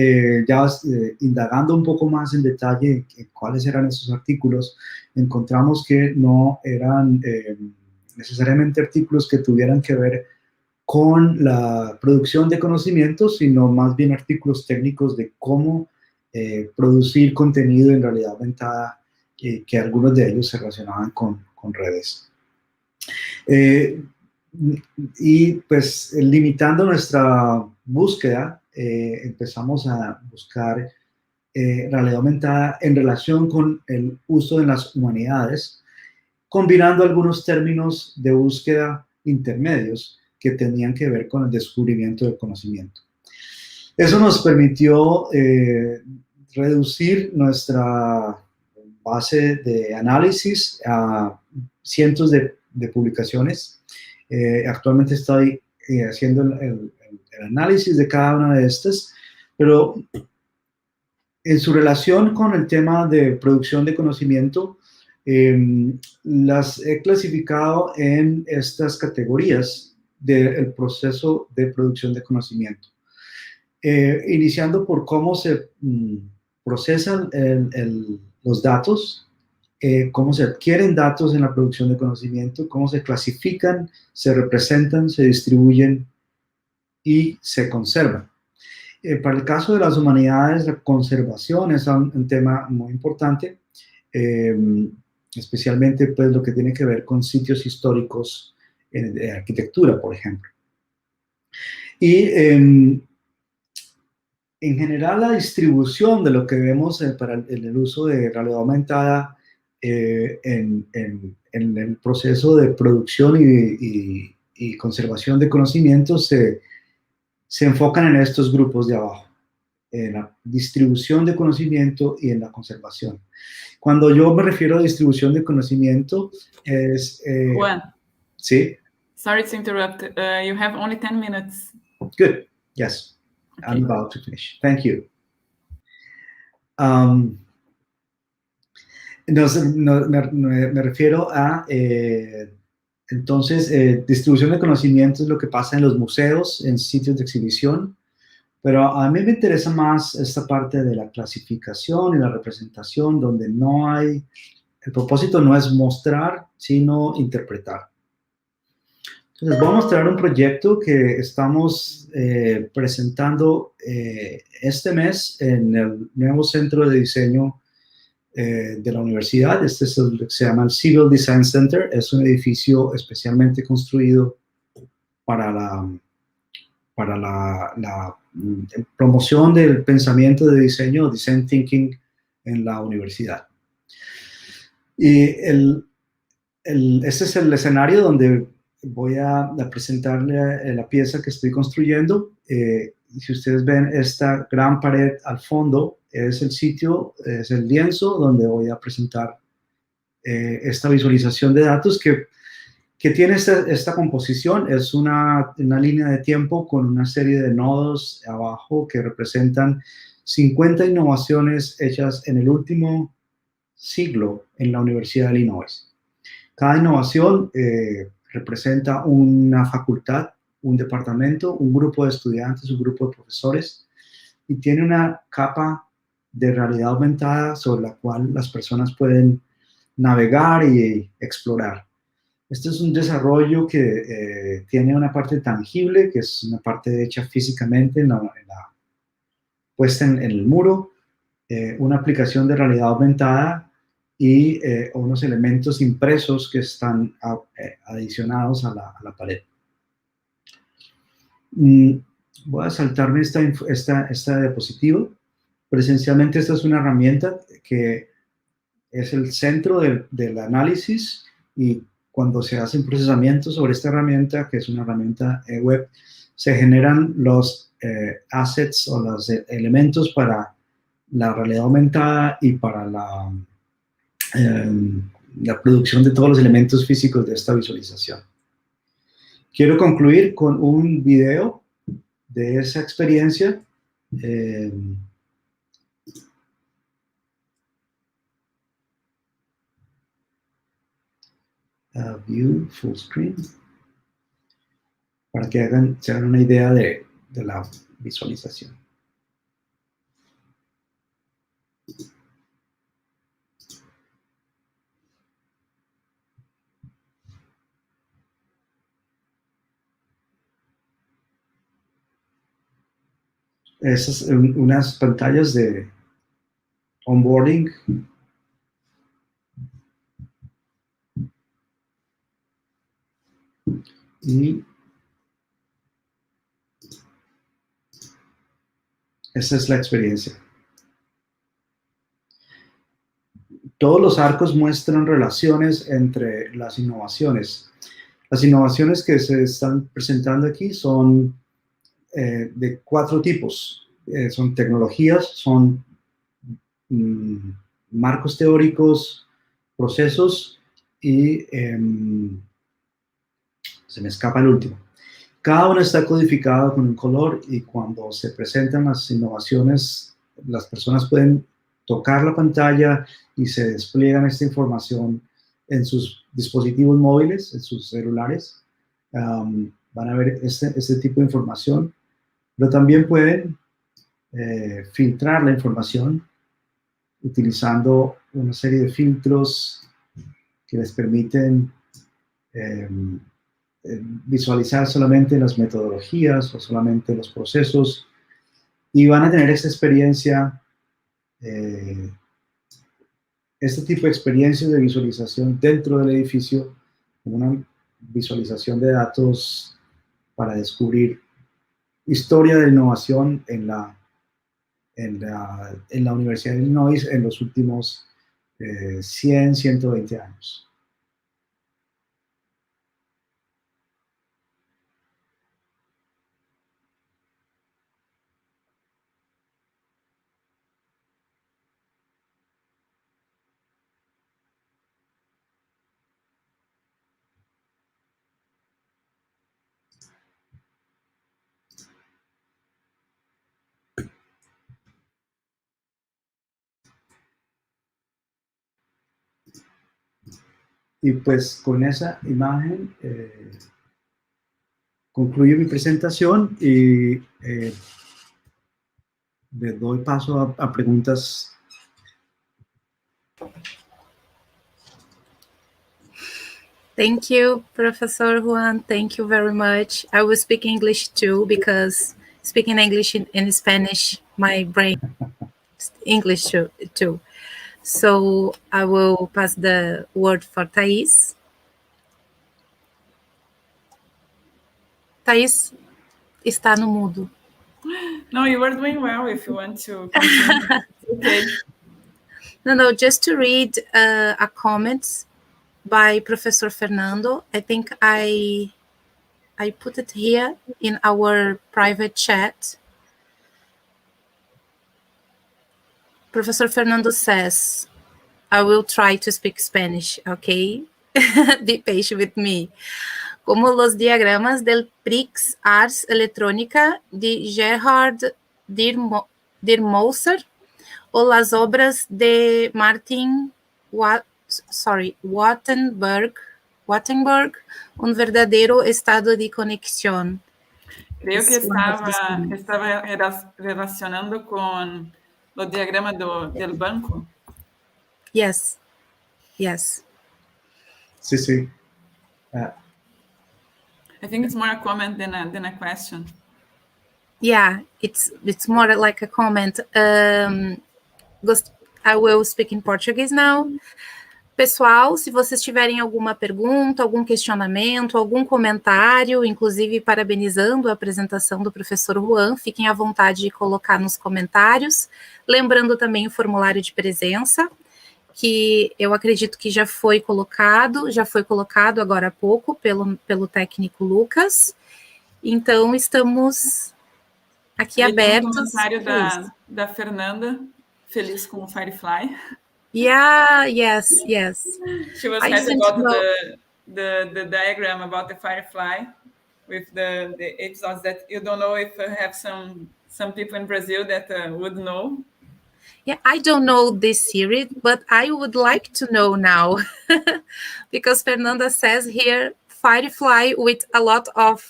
[SPEAKER 5] indagando un poco más en detalle en cuáles eran esos artículos, encontramos que no eran necesariamente artículos que tuvieran que ver con la producción de conocimientos, sino más bien artículos técnicos de cómo producir contenido en realidad aumentada, que algunos de ellos se relacionaban con redes. Y pues limitando nuestra búsqueda, empezamos a buscar realidad aumentada en relación con el uso de las humanidades, combinando algunos términos de búsqueda intermedios que tenían que ver con el descubrimiento del conocimiento. Eso nos permitió reducir nuestra base de análisis a cientos de publicaciones. Actualmente estoy haciendo el análisis de cada una de estas, pero en su relación con el tema de producción de conocimiento, las he clasificado en estas categorías del proceso de producción de conocimiento. Iniciando por cómo se procesan los datos, cómo se adquieren datos en la producción de conocimiento, cómo se clasifican, se representan, se distribuyen y se conservan. Para el caso de las humanidades, la conservación es un tema muy importante. especialmente pues lo que tiene que ver con sitios históricos de arquitectura, por ejemplo. Y en general la distribución de lo que vemos para el uso de realidad aumentada en el proceso de producción y conservación de conocimientos se enfocan en estos grupos de abajo, en la distribución de conocimiento y en la conservación. Cuando yo me refiero a distribución de conocimiento es...
[SPEAKER 1] Juan.
[SPEAKER 5] ¿Sí?
[SPEAKER 1] Sorry to interrupt. You have only 10 minutes.
[SPEAKER 5] Good. Yes. Okay. I'm about to finish. Thank you. Entonces, me refiero a, distribución de conocimiento es lo que pasa en los museos, en sitios de exhibición, pero a mí me interesa más esta parte de la clasificación y la representación, donde no hay, el propósito no es mostrar, sino interpretar. Entonces, voy a mostrar un proyecto que estamos presentando este mes en el nuevo Centro de Diseño de la universidad. Este es el que se llama el Civil Design Center. Es un edificio especialmente construido para la promoción del pensamiento de diseño, design thinking, en la universidad. Y este es el escenario donde voy a presentarle la pieza que estoy construyendo. Si ustedes ven esta gran pared al fondo, es el sitio, es el lienzo donde voy a presentar esta visualización de datos que tiene esta composición. Es una línea de tiempo con una serie de nodos abajo que representan 50 innovaciones hechas en el último siglo en la Universidad de Illinois. Cada innovación representa una facultad, un departamento, un grupo de estudiantes, un grupo de profesores, y tiene una capa de realidad aumentada sobre la cual las personas pueden navegar y explorar. Este es un desarrollo que tiene una parte tangible, que es una parte hecha físicamente, puesta en el muro, una aplicación de realidad aumentada y unos elementos impresos que están adicionados a la pared. Voy a saltarme esta diapositiva. Presencialmente esta es una herramienta que es el centro del análisis, y cuando se hacen procesamientos sobre esta herramienta, que es una herramienta web, se generan los assets o los elementos para la realidad aumentada y para la producción de todos los elementos físicos de esta visualización. Quiero concluir con un video de esa experiencia. View full screen, para que se hagan una idea de la visualización. Esas son unas pantallas de onboarding. Y esa es la experiencia. Todos los arcos muestran relaciones entre las innovaciones. Las innovaciones que se están presentando aquí son de 4 tipos. Son tecnologías, son marcos teóricos, procesos y se me escapa el último. Cada uno está codificado con un color, y cuando se presentan las innovaciones, las personas pueden tocar la pantalla y se despliegan esta información en sus dispositivos móviles, en sus celulares. Van a ver este tipo de información, pero también pueden filtrar la información utilizando una serie de filtros que les permiten visualizar solamente las metodologías o solamente los procesos, y van a tener esta experiencia este tipo de experiencias de visualización dentro del edificio, como una visualización de datos para descubrir historia de innovación en la Universidad de Illinois en los últimos 100, 120 años. Y pues con esa imagen concluyo mi presentación y le doy paso a preguntas.
[SPEAKER 2] Thank you, Professor Juan. Thank you very much. I will speak English too, because speaking English and Spanish, my brain English too. So I will pass the word for Thais. Thais está no mudo.
[SPEAKER 1] No, you were doing well if you want to continue. Okay.
[SPEAKER 2] No, just to read a comment by Professor Fernando. I think I put it here in our private chat. Professor Fernando says, I will try to speak Spanish, okay? Be patient with me. Como los diagramas del Prix Ars Electrónica de Gerhard Dirmoser o las obras de Martin Wattenberg, un verdadero estado de conexión.
[SPEAKER 1] Creo que estaba relacionando con los diagramas del banco.
[SPEAKER 2] Yes.
[SPEAKER 5] Sí.
[SPEAKER 1] I think it's more a comment than a question.
[SPEAKER 2] Yeah, it's more like a comment. I will speak in Portuguese now. Pessoal, se vocês tiverem alguma pergunta, algum questionamento, algum comentário, inclusive parabenizando a apresentação do professor Juan, fiquem à vontade de colocar nos comentários. Lembrando também o formulário de presença, que eu acredito que já foi colocado agora há pouco pelo técnico Lucas. Então, estamos aqui abertos.
[SPEAKER 1] Um comentário da Fernanda, feliz com o Firefly.
[SPEAKER 2] Yeah, yes.
[SPEAKER 1] She was happy about the diagram about the Firefly with the episodes that you don't know if have some people in Brazil that would know.
[SPEAKER 2] Yeah, I don't know this series, but I would like to know now because Fernanda says here Firefly with a lot of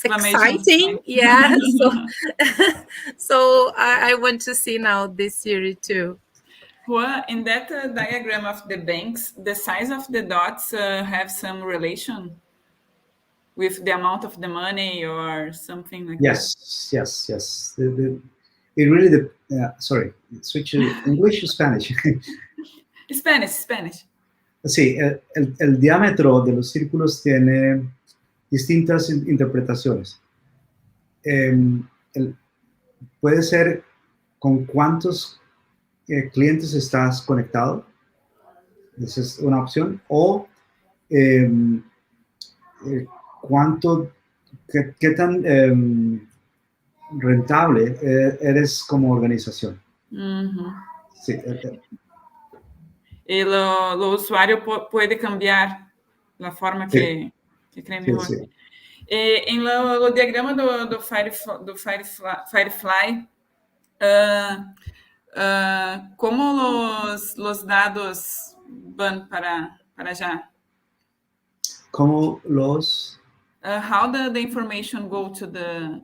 [SPEAKER 2] exciting. Yeah, so I want to see now this series too.
[SPEAKER 1] Juan, in that diagram of the banks, the size of the dots have some relation with the amount of the money or something like that?
[SPEAKER 5] Yes. It really, sorry, switch to English or Spanish?
[SPEAKER 1] Spanish.
[SPEAKER 5] Sí, el diámetro de los círculos tiene distintas interpretaciones. Puede ser con cuántos clientes estás conectado, esa es una opción, o qué tan rentable eres como organización.
[SPEAKER 1] Uhum.
[SPEAKER 5] Sí.
[SPEAKER 1] E o usuário pode cambiar a forma que cree melhor.
[SPEAKER 5] Sí.
[SPEAKER 1] Em o diagrama do Firefly, como os dados vão para allá?
[SPEAKER 5] Como los...
[SPEAKER 1] How the information go to the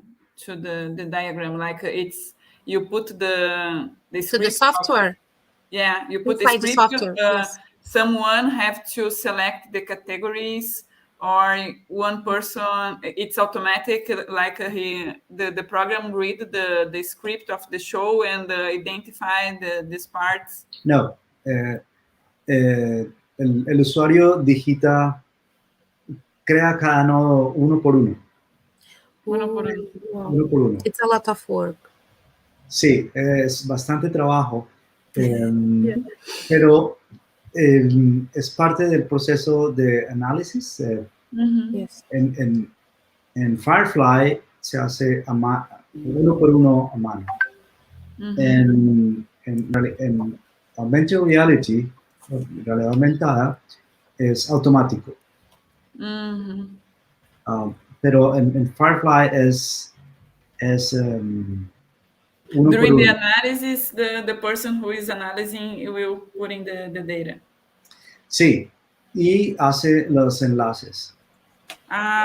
[SPEAKER 1] diagram? Like you put the script
[SPEAKER 2] to the software.
[SPEAKER 1] You put
[SPEAKER 2] inside
[SPEAKER 1] the script.
[SPEAKER 2] Software, yes.
[SPEAKER 1] Someone have to select the categories, or one person. It's automatic. Like the program read the script of the show and identify these parts.
[SPEAKER 5] No, el usuario crea cada nodo uno por uno.
[SPEAKER 1] Uno por uno.
[SPEAKER 2] Wow.
[SPEAKER 5] Uno por uno.
[SPEAKER 2] It's a lot of work.
[SPEAKER 5] Sí, es bastante trabajo, pero es parte del proceso de análisis.
[SPEAKER 2] Yes.
[SPEAKER 5] En Firefly se hace uno por uno a mano. En Augmented Reality, realidad aumentada, es automático. Pero en Firefly es uno
[SPEAKER 1] During
[SPEAKER 5] por
[SPEAKER 1] the
[SPEAKER 5] uno.
[SPEAKER 1] analysis, the person who is analyzing will put in the data.
[SPEAKER 5] Sí, y hace los enlaces.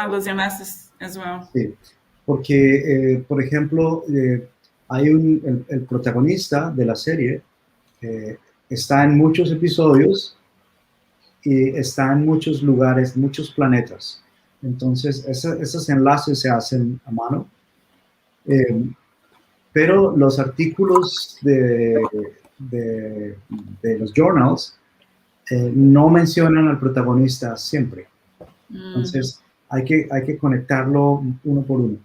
[SPEAKER 1] Los enlaces as well.
[SPEAKER 5] Sí, porque, por ejemplo, hay el protagonista de la serie está en muchos episodios y está en muchos lugares, muchos planetas. Entonces, esos enlaces se hacen a mano. Pero los artículos de los journals no mencionan al protagonista siempre. Entonces, hay que conectarlo uno por uno.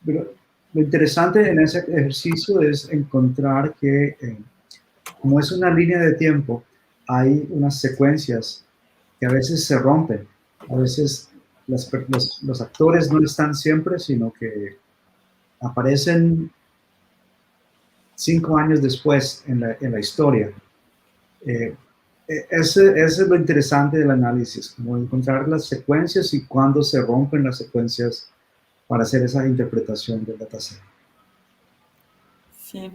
[SPEAKER 5] Pero lo interesante en ese ejercicio es encontrar que, como es una línea de tiempo, hay unas secuencias que a veces se rompen. A veces los actores no están siempre, sino que aparecen 5 años después en la historia. Ese es lo interesante del análisis, como encontrar las secuencias y cuándo se rompen las secuencias para hacer esa interpretación del dataset.
[SPEAKER 1] Sí.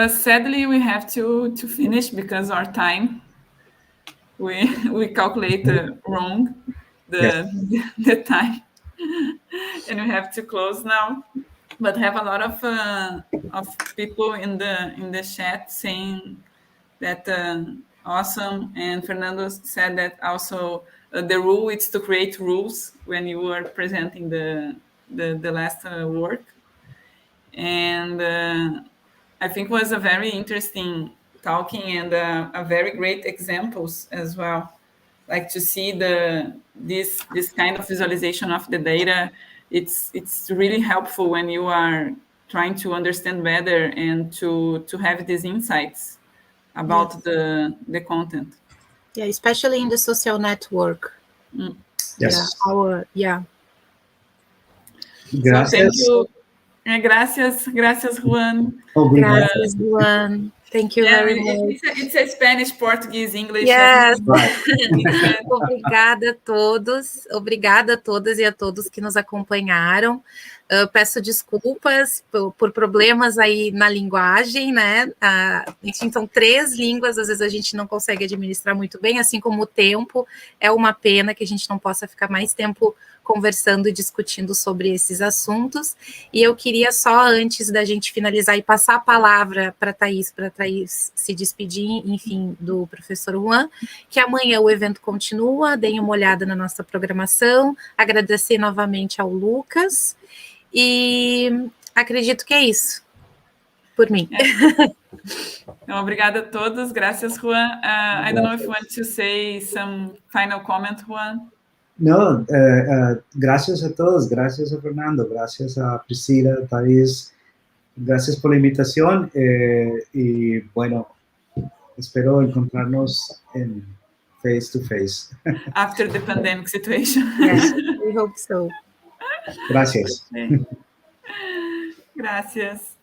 [SPEAKER 1] Sadly, we have to finish because our time, we calculate wrong the time, and we have to close now. But have a lot of people in the chat saying that awesome, and Fernando said that also the rule is to create rules when you are presenting the last work, and I think was a very interesting talking and a very great examples as well. Like to see this kind of visualization of the data, it's really helpful when you are trying to understand better and to have these insights about
[SPEAKER 2] Yes.
[SPEAKER 1] the content.
[SPEAKER 2] Yeah, especially in the social network.
[SPEAKER 5] Yes.
[SPEAKER 2] Yeah.
[SPEAKER 5] Gracias.
[SPEAKER 1] So thank you. Gracias, Juan.
[SPEAKER 2] Gracias, Juan. Thank you very much.
[SPEAKER 1] It's a Spanish, Portuguese, English.
[SPEAKER 2] Yes.
[SPEAKER 5] Right.
[SPEAKER 2] Obrigada a todos, obrigada a todas e a todos que nos acompanharam. Peço desculpas por problemas aí na linguagem, né? Enfim, são 3 línguas, às vezes a gente não consegue administrar muito bem, assim como o tempo. É uma pena que a gente não possa ficar mais tempo conversando e discutindo sobre esses assuntos. E eu queria só, antes da gente finalizar e passar a palavra para a Thaís se despedir, enfim, do professor Juan, que amanhã o evento continua, deem uma olhada na nossa programação, agradecer novamente ao Lucas, e acredito que é isso, por mim.
[SPEAKER 1] Então, obrigada a todos, graças, Juan. I don't know if you want to say some final comment, Juan.
[SPEAKER 5] No, gracias a todos, gracias a Fernando, gracias a Priscila, Thais, gracias por la invitación y bueno, espero encontrarnos en face to face.
[SPEAKER 1] After the pandemic situation.
[SPEAKER 2] Yes, we hope so.
[SPEAKER 5] Gracias.
[SPEAKER 1] Gracias.